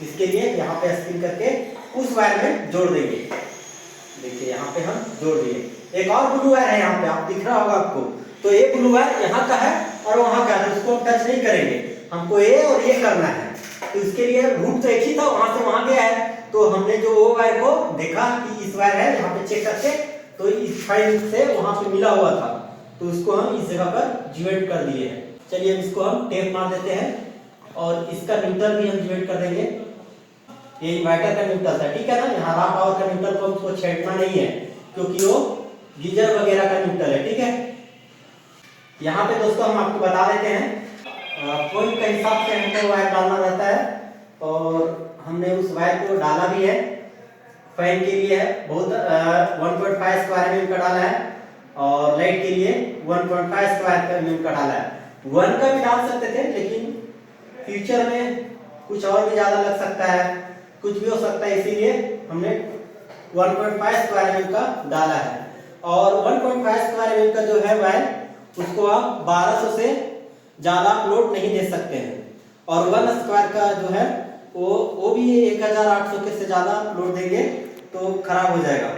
इसके लिए यहाँ पे स्पिन करके उस वायर में जोड़ देंगे। देखिए यहाँ पे हम जोड़ दिए। एक और ब्लू वायर है यहाँ पे, आप दिख रहा होगा आपको, तो ये ब्लू वायर यहाँ का है और वहाँ का है, तो उसको टच नहीं करेंगे, हमको ये और ये करना है। तो इसके लिए रूट तो एक ही था, वहां से वहां गया है, तो हमने जो वो वायर को देखा कि इस वायर है, यहाँ पे चेक करके तो इस फाइल से वहां पे मिला हुआ था, तो उसको हम इस जगह पर ज्वाइंट कर दिए हैं। चलिए अब इसको हम टेप मार देते हैं और इसका न्यूट्रल भी हम ज्वाइंट कर देंगे। ये इन्वर्टर का न्यूट्रल था, ठीक है ना, यहाँ रा पावर का न्यूट्रल को हमको छेड़ना नहीं है क्योंकि वो गीजर वगैरह का न्यूट्रल है। ठीक है, यहाँ पे दोस्तों हम आपको बता देते हैं पॉइंट के हिसाब से हमको वायर डालना रहता है और हमने उस वायर को डाला भी है। फैन के लिए है बहुत 1.5 स्क्वायर mm का डाला है और लाइट के लिए 1.5 स्क्वायर mm का डाला है। 1 का भी डाल सकते थे लेकिन फ्यूचर में कुछ और भी ज्यादा लग सकता है, कुछ भी हो सकता है, इसीलिए हमने 1.5 स्क्वायर mm का डाला है। और 1.5 स्क्वायर mm का जो है वायर उसको आप 1200 से ज्यादा लोड नहीं दे सकते हैं और 1 स्क्वायर का जो है वो भी 1800 के से ज्यादा लोड देंगे तो खराब हो जाएगा।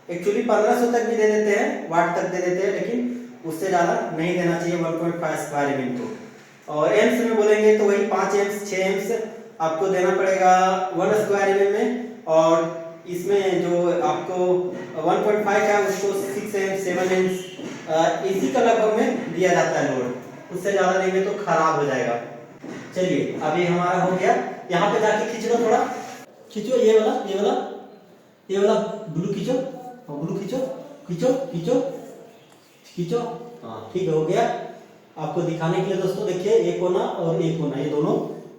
एक्चुअली 1500 तक भी दे देते हैं, वाट तक दे देते हैं, लेकिन उससे ज्यादा नहीं देना चाहिए 1.5 स्क्वायर mm को। और एम्स में बोलेंगे तो वही 5 एम्स 6 एम्स आपको देना पड़ेगा 1 स्क्वायर mm में, और इसमें जो आपको 1.5 है उसको 6 एम्स 7 एम्स इसी का लगभग में दिया जाता है लोड, उससे ज्यादा देंगे तो खराब हो जाएगा। चलिए अभी हमारा हो गया, यहाँ पे जाके खींच लो, थोड़ा खींचो, ये वाला ब्लू खींचो, ब्लू खींचो, हाँ ठीक हो गया। आपको दिखाने के लिए दोस्तों देखिए एक कोना और एक कोना, ये दोनों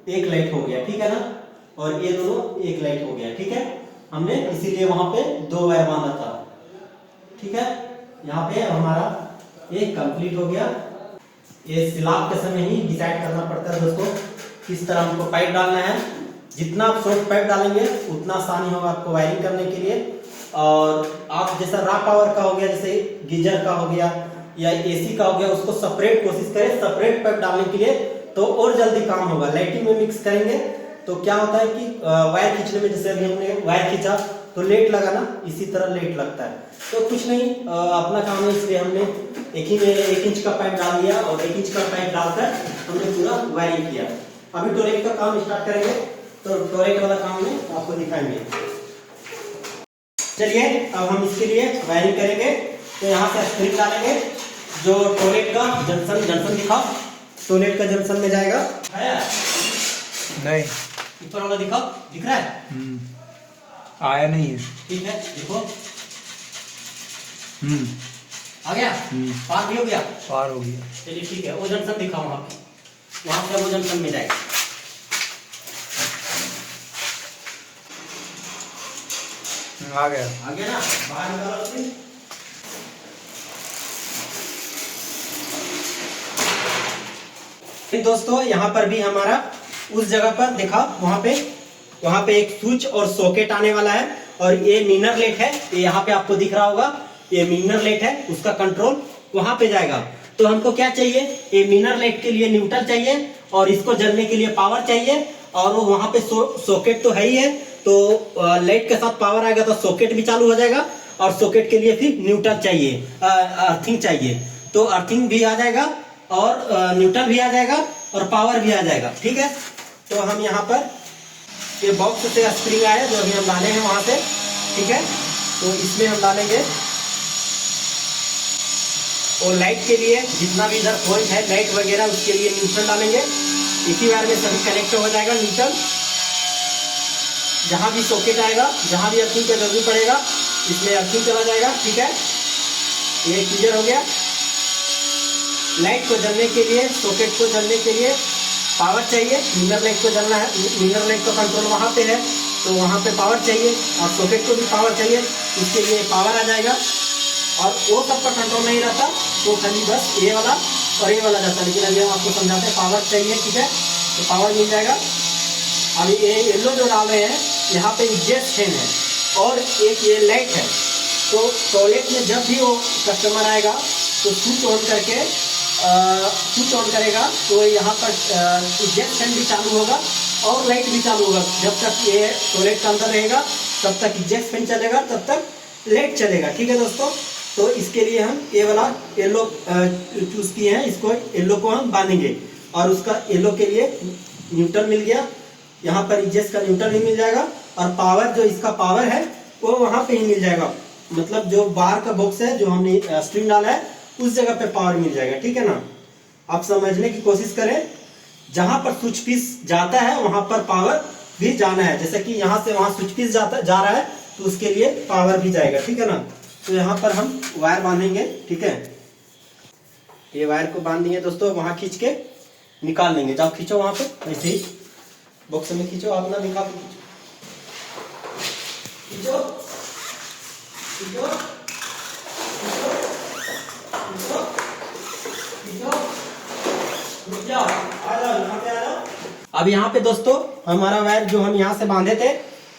एक लाइट हो गया, ठीक है ना, और ये दोनों एक लाइट हो गया, ठीक है। हमने इसीलिए वहां पे 2 वायर बांधा था, ठीक है। यहाँ पे हमारा ये कंप्लीट हो गया। ये सिलाब के समय ही डिसाइड करना पड़ता है दोस्तों किस तरह हमको पाइप डालना है जितना आप शॉर्ट पाइप डालेंगे उतना आसानी होगा आपको वायरिंग करने के लिए। और आप जैसा रॉ पावर का हो गया, जैसे गीजर का हो गया या एसी का हो गया, उसको सेपरेट कोशिश करें सेपरेट पाइप डालने के लिए, तो और जल्दी काम होगा। लाइटिंग में मिक्स करेंगे तो क्या होता है कि वायर खींचने में, जैसे अभी हमने वायर खींचा तो लेट लगा ना, इसी तरह लेट लगता है। तो कुछ नहीं, अपना काम है, इसलिए हमने एक ही में 1 इंच का पाइप डाल दिया और 1 इंच का पाइप डालकर हमने पूरा वायरिंग किया। अभी टोरेट का काम स्टार्ट करेंगे, तो टोरेट वाला काम में आपको दिखाएंगे। चलिए अब हम इसके लिए वायरिंग करेंगे। तो यहाँ से स्प्रिंग डालेंगे, जो टोरेट का जंक्शन दिखा, टोरेट का जंक्शन में जाएगा। नहीं, ऊपर वाला दिखा, दिख रहा है? आया नहीं है। ठीक है, देखो आ गया, पार भी हो गया, पार हो गया। चलिए ठीक है, वो जंक्शन दिखा वहां से वो जंक्शन में जाएगा। आ गया ना, बाहर निकालो स्प्रिंग। दोस्तों यहाँ पर भी हमारा उस जगह पर देखा, वहां पे एक स्विच और सॉकेट आने वाला है, और ये मिनर लेट है, ये यहाँ पे आपको दिख रहा होगा, ये मिनर लेट है, उसका कंट्रोल वहां पे जाएगा। तो हमको क्या चाहिए, ये मिनर लेट के लिए न्यूट्रल चाहिए और इसको जलने के लिए पावर चाहिए, और वो वहां पे सॉकेट तो है ही है, तो लाइट के साथ पावर आएगा तो सॉकेट भी चालू हो जाएगा, और सॉकेट के लिए फिर न्यूट्रल चाहिए, अर्थिंग चाहिए, तो अर्थिंग भी आ जाएगा और न्यूट्रल भी आ जाएगा और पावर भी आ जाएगा। ठीक है, तो हम यहाँ पर ये बॉक्स से स्प्रिंग आया जो अभी हम डाले हैं वहां से, ठीक है, तो इसमें हम डालेंगे। और लाइट के लिए जितना भी इधर पॉइंट है लाइट वगैरह, उसके लिए न्यूट्रल डालेंगे। एक ही बार में सभी कनेक्ट हो जाएगा न्यूट्रल। जहां भी सॉकेट आएगा, जहां भी अर्थिंग का जरूरत पड़ेगा, इसमें अर्थिंग चला जाएगा। ठीक है, ये क्लियर हो गया। लाइट को जलने के लिए, सॉकेट को जलने के लिए पावर चाहिए, मिनर लाइट को जलना है, मिनर लाइट का कंट्रोल वहां पे है, तो वहां पे पावर चाहिए, और सॉकेट को भी पावर चाहिए, इसके लिए पावर आ जाएगा। और वो सबका कंट्रोल नहीं रहता, तो खाली बस ये वाला और ये वाला जाता है, लेकिन अभी हम आपको समझाते हैं पावर चाहिए। ठीक है, तो पावर मिल जाएगा। अभी ये येलो जो डाल रहे हैं, यहाँ पे एग्जॉस्ट फैन है और एक ये लाइट है। तो टॉयलेट में जब भी वो कस्टमर आएगा तो स्विच ऑन करेगा, तो यहाँ पर एग्जॉस्ट फैन भी चालू होगा और लाइट भी चालू होगा। जब तक ये टॉयलेट के अंदर रहेगा तब तक एग्जॉस्ट फैन चलेगा, तब तक लाइट चलेगा। ठीक है दोस्तों, तो इसके लिए हम ये वाला येलो चूज किए हैं, इसको येलो को हम बांधेंगे, और उसका येलो के लिए न्यूट्रल मिल गया, यहाँ पर एग्जॉस्ट का न्यूट्रल भी मिल जाएगा, और पावर जो इसका पावर है वो वहां पे ही मिल जाएगा। मतलब जो बाहर का बॉक्स है, जो हमने स्प्रिंग डाला है, उस जगह पे पावर मिल जाएगा। ठीक है ना, आप समझने की कोशिश करें। जहां पर स्विच पीस जाता है वहां पर पावर भी जाना है, जैसे कि यहाँ से वहां स्विच पीस जा रहा है, तो उसके लिए पावर भी जाएगा। ठीक है ना, तो यहाँ पर हम वायर बांधेंगे। ठीक है, ये वायर को बांध दिए दोस्तों, वहां खींच के निकाल लेंगे। जाओ खींचो वहां पे, ऐसे ही बॉक्स में खींचो, अपना निकाल खींचो, खींचो, अब यहाँ पे दोस्तों हमारा वायर जो हम यहाँ से बांधे थे,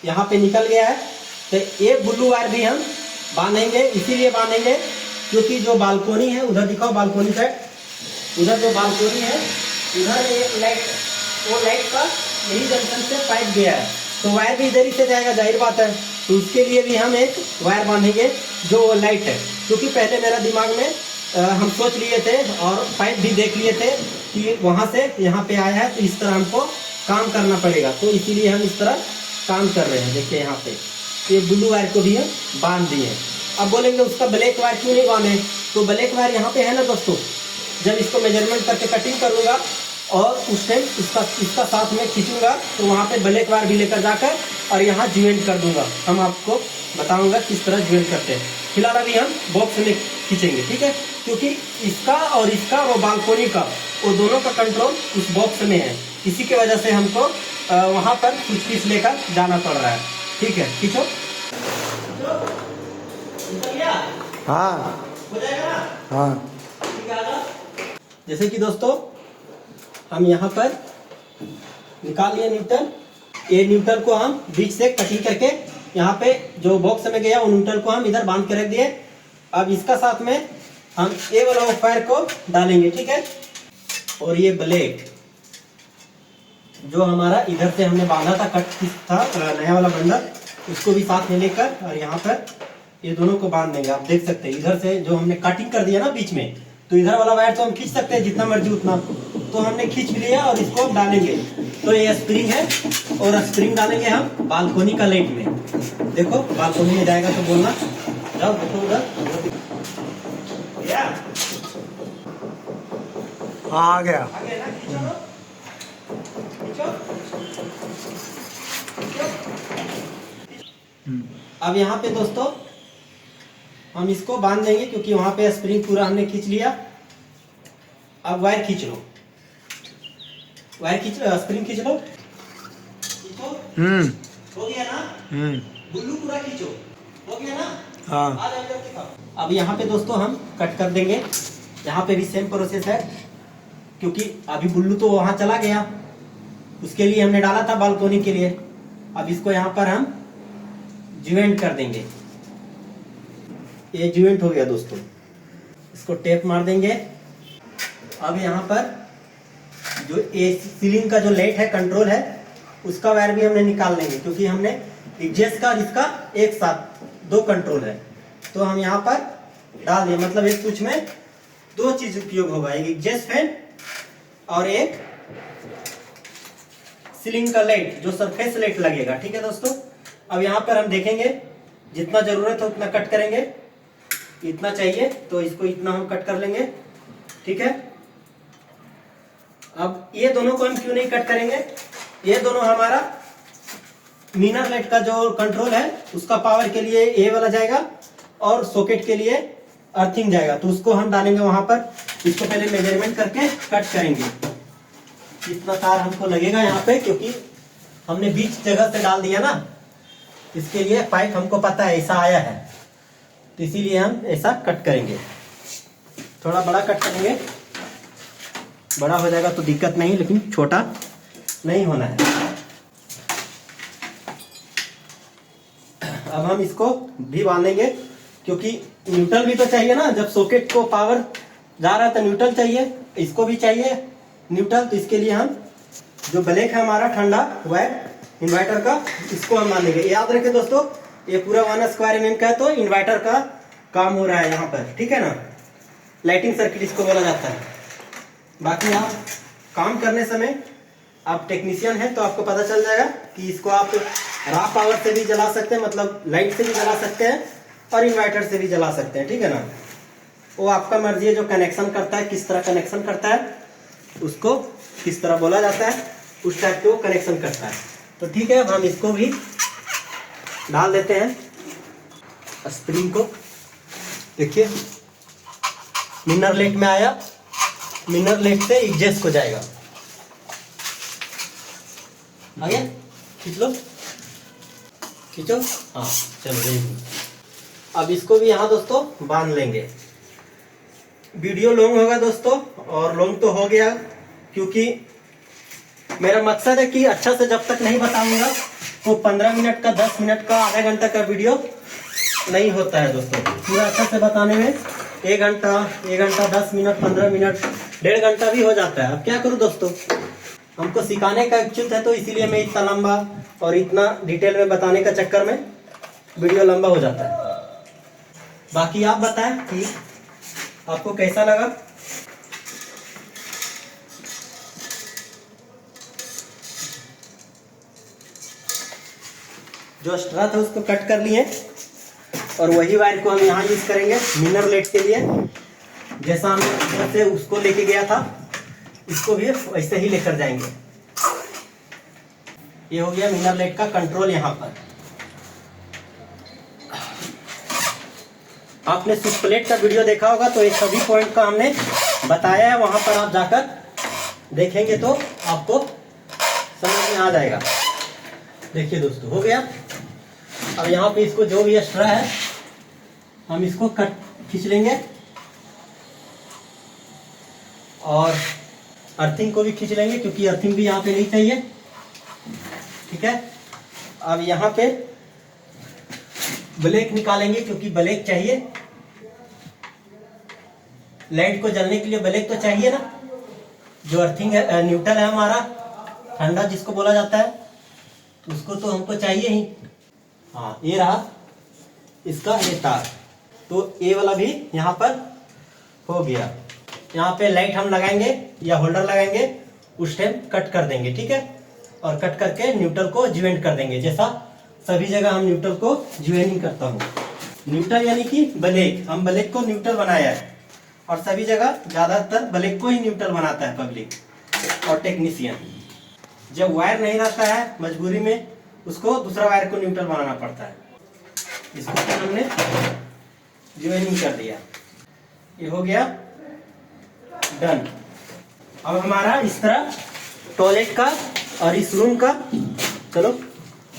यहाँ पे निकल गया है। तो एक ब्लू वायर भी हम बांधेंगे, इसीलिए बांधेंगे क्योंकि जो बालकोनी है, उधर दिखाओ बालकोनी साइड, उधर जो बालकोनी है, उधर एक लाइट, वो लाइट का यही जंक्शन से पाइप गया है, तो वायर भी इधर ही से जाएगा, जाहिर बात है। तो उसके लिए भी हम एक वायर बांधेंगे जो लाइट है, क्योंकि पहले मेरा दिमाग में हम सोच लिए थे और पाइप भी देख लिए थे कि वहां से यहाँ पे आया है, तो इस तरह हमको काम करना पड़ेगा, तो इसीलिए हम इस तरह काम कर रहे हैं। देखिए यहाँ पे ये ब्लू वायर को भी हम बांध दिए। अब बोलेंगे उसका ब्लैक वायर क्यों नहीं बांधे, तो ब्लैक वायर यहाँ पे है ना दोस्तों, जब इसको मेजरमेंट करके कटिंग करूंगा और उस टाइम इसका साथ में खींचूंगा, तो वहाँ पे ब्लैक वायर भी लेकर जाकर और यहाँ ज्वाइंट कर दूंगा। हम आपको बताऊंगा किस तरह ज्वाइंट करते हैं। फिलहाल अभी हम बॉक्स में खींचेंगे, ठीक है, क्योंकि इसका और इसका वो बालकोनी का, वो दोनों का कंट्रोल उस बॉक्स में है, इसी की वजह से हमको वहाँ पर कुछ पीस लेकर जाना पड़ रहा है। ठीक है, खींचो, हाँ हो जाएगा ना, हाँ ठीक है। जैसे कि दोस्तों हम यहाँ पर निकाल लिए न्यूटन, ये न्यूट्रल को हम बीच से कटिंग करके यहाँ पे जो बॉक्स में गया वो न्यूट्रल को हम इधर बांध के रख दिए। अब इसका साथ में हम ये वाला वायर को डालेंगे, ठीक है। और ये ब्लेड जो हमारा इधर से हमने बांधा था, कट था नया वाला बंडल, उसको भी साथ में लेकर और यहाँ पर ये दोनों को बांध देंगे। आप देख सकते हैं इधर से जो हमने कटिंग कर दिया ना बीच में, तो इधर वाला वायर तो हम खींच सकते हैं जितना मर्जी उतना, तो हमने खींच लिया और इसको हम डालेंगे। तो ये स्प्रिंग है और स्प्रिंग डालेंगे हम बालकोनी का लाइट में। देखो बालकोनी में जाएगा तो बोलना, जाओ देखो उधर। आ गया। आगे ना खींचो ना, खींचो। अब यहाँ पे दोस्तों हम इसको बांध देंगे क्योंकि वहां पे स्प्रिंग पूरा हमने खींच लिया। अब वायर खींच लो, वायर खींच लो, स्प्रिंग खींच लो, खींचो। हो गया ना? बुल्लू पूरा खींचो, हो गया ना? हाँ। आ जाओ इधर दिखाओ। अब यहाँ पे दोस्तों हम कट कर देंगे। यहाँ पे भी सेम प्रोसेस है क्योंकि अभी बुल्लू तो वहां चला गया, उसके लिए हमने डाला था बालकोनी के लिए। अब इसको यहाँ पर हम ज्वाइंट कर देंगे। ये ज्वाइंट हो गया दोस्तों, इसको टेप मार देंगे। अब यहाँ पर जो ये सीलिंग का जो लाइट है, कंट्रोल है, उसका वायर भी हमने निकाल लेंगे क्योंकि हमने एग्जॉस्ट का इसका एक साथ दो कंट्रोल है, तो हम यहाँ पर डाल दिए। मतलब एक स्विच में दो चीज उपयोग होगा, एक एग्जॉस्ट फैन और एक सीलिंग का लाइट जो सरफेस लाइट लगेगा, ठीक है दोस्तों। अब यहाँ पर हम देखेंगे जितना जरूरत है उतना कट करेंगे। इतना चाहिए तो इसको इतना हम कट कर लेंगे, ठीक है। अब ये दोनों को हम क्यों नहीं कट करेंगे, ये दोनों हमारा मीनर लाइट का जो कंट्रोल है उसका पावर के लिए ये वाला जाएगा और सॉकेट के लिए अर्थिंग जाएगा, तो उसको हम डालेंगे वहां पर। इसको पहले मेजरमेंट करके कट करेंगे। इतना तार हमको लगेगा यहाँ पे क्योंकि हमने बीच जगह से डाल दिया ना, इसके लिए पाइप हमको पता है ऐसा आया है, तो इसीलिए हम ऐसा कट करेंगे। थोड़ा बड़ा कट करेंगे, बड़ा हो जाएगा तो दिक्कत नहीं, लेकिन छोटा नहीं होना है। अब हम इसको भी बांधेंगे क्योंकि न्यूट्रल भी तो चाहिए ना, जब सॉकेट को पावर जा रहा है तो न्यूट्रल चाहिए, इसको भी चाहिए न्यूट्रल। तो इसके लिए हम जो ब्लैक है हमारा ठंडा वायर इन्वर्टर का, इसको हम बांधेंगे। याद रखें दोस्तों, ये पूरा 1 स्क्वायर mm का है, तो इन्वर्टर का काम हो रहा है यहाँ पर, ठीक है ना। लाइटिंग सर्किट इसको बोला जाता है। बाकी आप काम करने समय आप टेक्नीशियन हैं तो आपको पता चल जाएगा कि इसको आप रॉ पावर से भी जला सकते हैं, मतलब लाइट से भी जला सकते हैं और इन्वर्टर से भी जला सकते हैं, ठीक है ना। वो आपका मर्जी है, जो कनेक्शन करता है किस तरह कनेक्शन करता है, उसको किस तरह बोला जाता है, उस टाइप के वो कनेक्शन करता है। तो ठीक है, अब हम इसको भी डाल देते हैं स्प्रिंग को। देखिए मिनर लाइट में आया, मिनर लाइट से एग्जॉस्ट को जाएगा। आ गया, खींच लो, खींचो। हाँ चलो रेडी। अब इसको भी यहाँ दोस्तों बांध लेंगे। वीडियो लॉन्ग होगा दोस्तों, और लॉन्ग तो हो गया क्योंकि मेरा मकसद है कि अच्छा से जब तक नहीं बताऊंगा तो 15 मिनट का, 10 मिनट का, आधा घंटा का वीडियो नहीं होता है दोस्तों। पूरा अच्छा से बताने में 1 घंटा, 10 मिनट, 15 मिनट, 1.5 घंटा भी हो जाता है। अब क्या करूं दोस्तों, हमको सिखाने का इच्छुक है, तो इसीलिए मैं इतना लंबा और इतना डिटेल में बताने का चक्कर में वीडियो लंबा हो जाता है। बाकी आप बताएं कि आपको कैसा लगा। जो स्ट्रा था उसको कट कर लिए और वही वायर को हम यहाँ यूज करेंगे मिनर लाइट के लिए। जैसा हमने से उसको लेके गया था, इसको भी वैसे ही लेकर जाएंगे। ये हो गया मिनर लाइट का कंट्रोल। यहाँ पर आपने स्विच प्लेट का वीडियो देखा होगा, तो ये सभी पॉइंट का हमने बताया है, वहां पर आप जाकर देखेंगे तो आपको समझ में आ जाएगा। देखिए दोस्तों, हो गया। अब यहाँ पे इसको जो भी एक्स्ट्रा है हम इसको कट खींच लेंगे और अर्थिंग को भी खींच लेंगे क्योंकि अर्थिंग भी यहाँ पे नहीं चाहिए, ठीक ठीक है। अब यहाँ पे ब्लैक निकालेंगे क्योंकि ब्लैक चाहिए, लाइट को जलने के लिए ब्लैक तो चाहिए ना। जो अर्थिंग है, न्यूट्रल है हमारा, ठंडा जिसको बोला जाता है, उसको तो हमको चाहिए ही। हाँ, ये रहा इसका ये तार, तो ये वाला भी यहाँ पर हो गया। यहाँ पे लाइट हम लगाएंगे या होल्डर लगाएंगे, उस टाइम कट कर देंगे, ठीक है। और कट करके न्यूट्रल को ज्वाइंट कर देंगे, जैसा सभी जगह हम न्यूट्रल को ज्वाइनिंग करता हूँ। न्यूट्रल यानी कि ब्लैक, हम ब्लैक को न्यूट्रल बनाया है और सभी जगह ज्यादातर ब्लैक को ही न्यूट्रल बनाता है पब्लिक और टेक्नीशियन। जब वायर नहीं रहता है मजबूरी में, उसको दूसरा वायर को न्यूट्रल बनाना पड़ता है। इसको तो हमने ज्वाइनिंग कर दिया, ये हो गया डन। अब हमारा इस तरह टॉयलेट का और इस रूम का चलो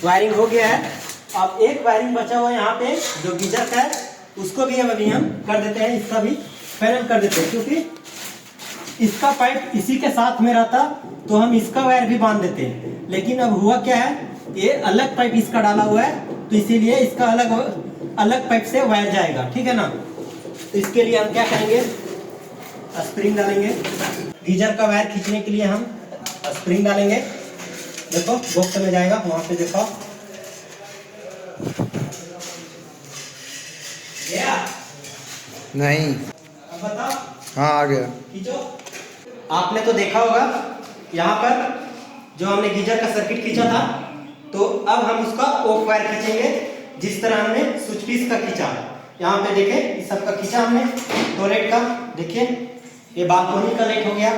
वायरिंग हो गया है। अब एक वायरिंग बचा हुआ है यहाँ पे जो गीजर का है, उसको भी अभी हम कर देते हैं, इसका भी फाइनल कर देते हैं, क्योंकि इसका पाइप इसी के साथ में रहता तो हम इसका वायर भी बांध देते हैं। लेकिन अब हुआ क्या है, ये अलग पाइप इसका डाला हुआ है, तो इसीलिए इसका अलग पाइप से वायर जाएगा, ठीक है ना। तो इसके लिए हम क्या करेंगे, स्प्रिंग डालेंगे। गीजर का वायर खींचने के लिए हम स्प्रिंग डालेंगे। देखो बॉक्स में जाएगा, वहां पे देखो नहीं। अब बताओ। हाँ आ गया। खींचो। आपने तो देखा होगा यहाँ पर जो हमने गीजर का सर्किट खींचा था, तो अब हम उसका ऑफ वायर खींचेंगे जिस तरह हमने स्विच पीस का खींचा। यहाँ पे देखें, इस सब का खींचा हमने टॉयलेट का। देखिए ये बालकोनी का लाइट हो गया,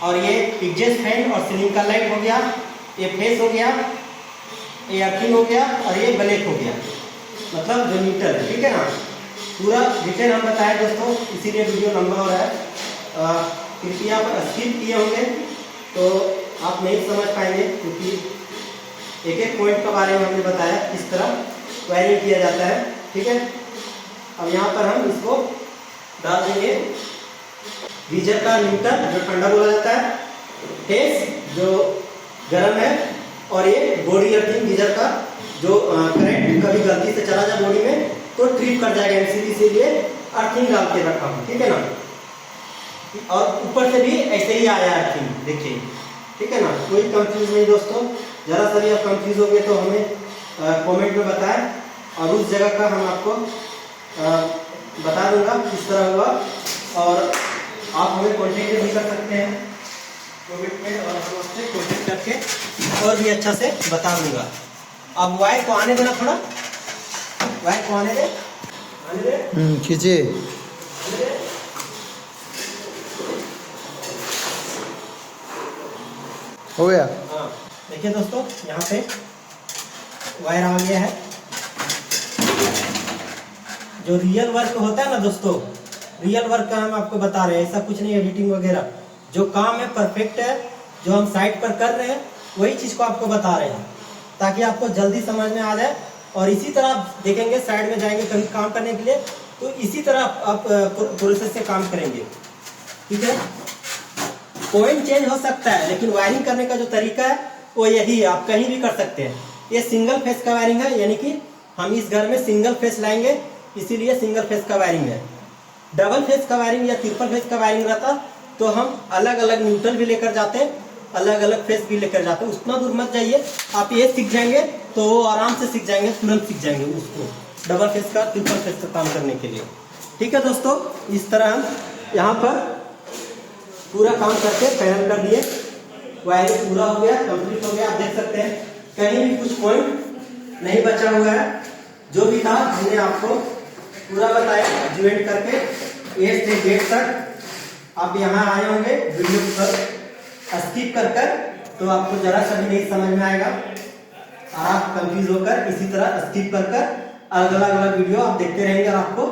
और ये एग्जॉस्ट फैन और सीलिंग का लाइट हो गया, ये फेस हो गया, ये अर्थिंग हो गया, और ये ब्लैक हो गया, मतलब जो न्यूट्रल है, ठीक है ना। पूरा डिटेल हम बताएं दोस्तों, इसीलिए वीडियो लंबा हो रहा है। कृपया आप स्किप किए होंगे तो आप नहीं समझ पाएंगे, क्योंकि एक एक पॉइंट के बारे में हमने बताया किस तरह वायरिंग किया जाता है, ठीक है। अब यहाँ पर हम इसको डाल देंगे। गीजर का न्यूट्रल जो ठंडा बोला जाता है, फेस जो गर्म है, और ये बॉडी अर्थिंग गीजर का जो करंट कभी गलती से चला जाए बॉडी में तो ट्रिप कर जाएगा एमसीबी, इसीलिए अर्थिंग डाल के रखा हूँ, ठीक है ना। और ऊपर से भी ऐसे ही आया अर्थिंग, देखिए, ठीक है ना। कोई कंफ्यूज नहीं दोस्तों, जरा सा भी आप कंफ्यूज हो गए तो हमें कमेंट में बताएं, और उस जगह का हम आपको बता दूंगा किस तरह हुआ। और आप हमें कॉन्टेक्ट भी कर सकते हैं कमेंट में, और हम उससे कॉन्टेक्ट करके और भी अच्छा से बता दूंगा। अब वायर को आने देना, थोड़ा वायर को आने दे, आने दे। खींचे। हो गया। हाँ देखिए दोस्तों, यहाँ पे वायर आ गया है। जो रियल वर्क होता है ना दोस्तों, रियल वर्क का हम आपको बता रहे हैं, ऐसा कुछ नहीं एडिटिंग वगैरह। जो काम है परफेक्ट है, जो हम साइट पर कर रहे हैं वही चीज़ को आपको बता रहे हैं, ताकि आपको जल्दी समझ में आ जाए। और इसी तरह आप देखेंगे, साइड में जाएंगे कभी काम करने के लिए, तो इसी तरह आप प्रोसेस से काम करेंगे, ठीक है। पॉइंट चेंज हो सकता है, लेकिन वायरिंग करने का जो तरीका है वो यही है, आप कहीं भी कर सकते हैं। ये सिंगल फेस का वायरिंग है, यानी कि हम इस घर में सिंगल फेस लाएंगे, इसीलिए सिंगल फेस का वायरिंग है। डबल फेस का वायरिंग या ट्रिपल फेस का वायरिंग रहता तो हम अलग अलग न्यूट्रल भी लेकर जाते हैं, अलग अलग फेस भी लेकर जाते हैं। उतना दूर मत जाइए, आप ये सीख जाएंगे तो वो आराम से सीख जाएंगे, तुरंत सीख जाएंगे उसको, डबल फेस का ट्रिपल फेस का काम करने के लिए, ठीक है दोस्तों। इस तरह हम यहाँ पर पूरा काम करके फाइनल कर दिए। वायरिंग पूरा हो गया, कंप्लीट हो गया। आप देख सकते हैं कहीं भी कुछ पॉइंट नहीं बचा हुआ है, जो भी था हमने आपको पूरा बताया ज्वाइंट करके ए से जेड तक। आप यहाँ आए होंगे वीडियो पर स्किप कर तो आपको जरा सा भी नहीं समझ में आएगा, और आप कंफ्यूज होकर इसी तरह स्किप कर अलग अलग वीडियो आप देखते रहेंगे और आपको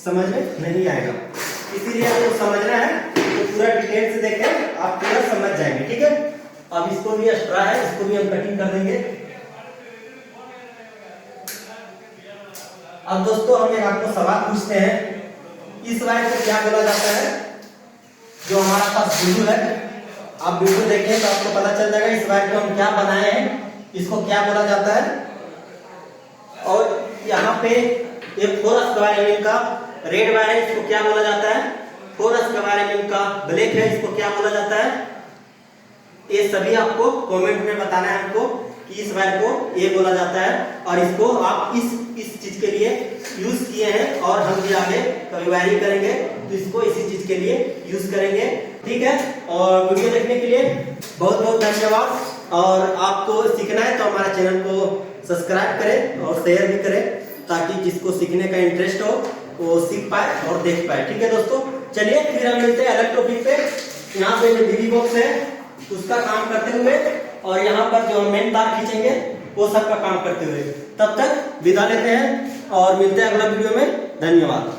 समझ में नहीं आएगा। इसीलिए आपको समझना है तो पूरा डिटेल से देखें, आप पूरा समझ जाएंगे, ठीक है। अब इसको भी एक्स्ट्रा है, इसको भी हम कटिंग कर देंगे। अब दोस्तों हम एक आपको सवाल पूछते हैं, इस वायर को क्या बोला जाता है? जो हमारा पास ब्लू है, आप वीडियो देखें तो आपको पता चल जाएगा इस वायर को हम क्या बनाए हैं, इसको क्या बोला जाता है। और यहाँ पे एक 4 स्क्वायर mm का रेड वायर है, इसको क्या बोला जाता है। 4 स्क्वायर mm का ब्लैक है, इसको क्या बोला जाता है। ये सभी आपको कमेंट में बताना है हमको कि इस वायर को ये बोला जाता है, और इसको आप इस चीज के लिए यूज किए हैं, और हम भी आगे कभी वायरिंग करेंगे तो इसको इसी चीज के लिए यूज करेंगे। ठीक है, और वीडियो देखने के लिए बहुत बहुत धन्यवाद। और आपको सीखना है तो हमारे चैनल को सब्सक्राइब करें और शेयर भी करें, ताकि जिसको सीखने का इंटरेस्ट हो वो सीख पाए और देख पाए। ठीक है दोस्तों, चलिए फिर हम मिलते हैं अलग टॉपिक पे। यहाँ पे जो डीबी बॉक्स है उसका काम करते हुए, और यहाँ पर जो मेन तार खींचेंगे वो सब का काम करते हुए। तब तक विदा लेते हैं और मिलते हैं अगला वीडियो में। धन्यवाद।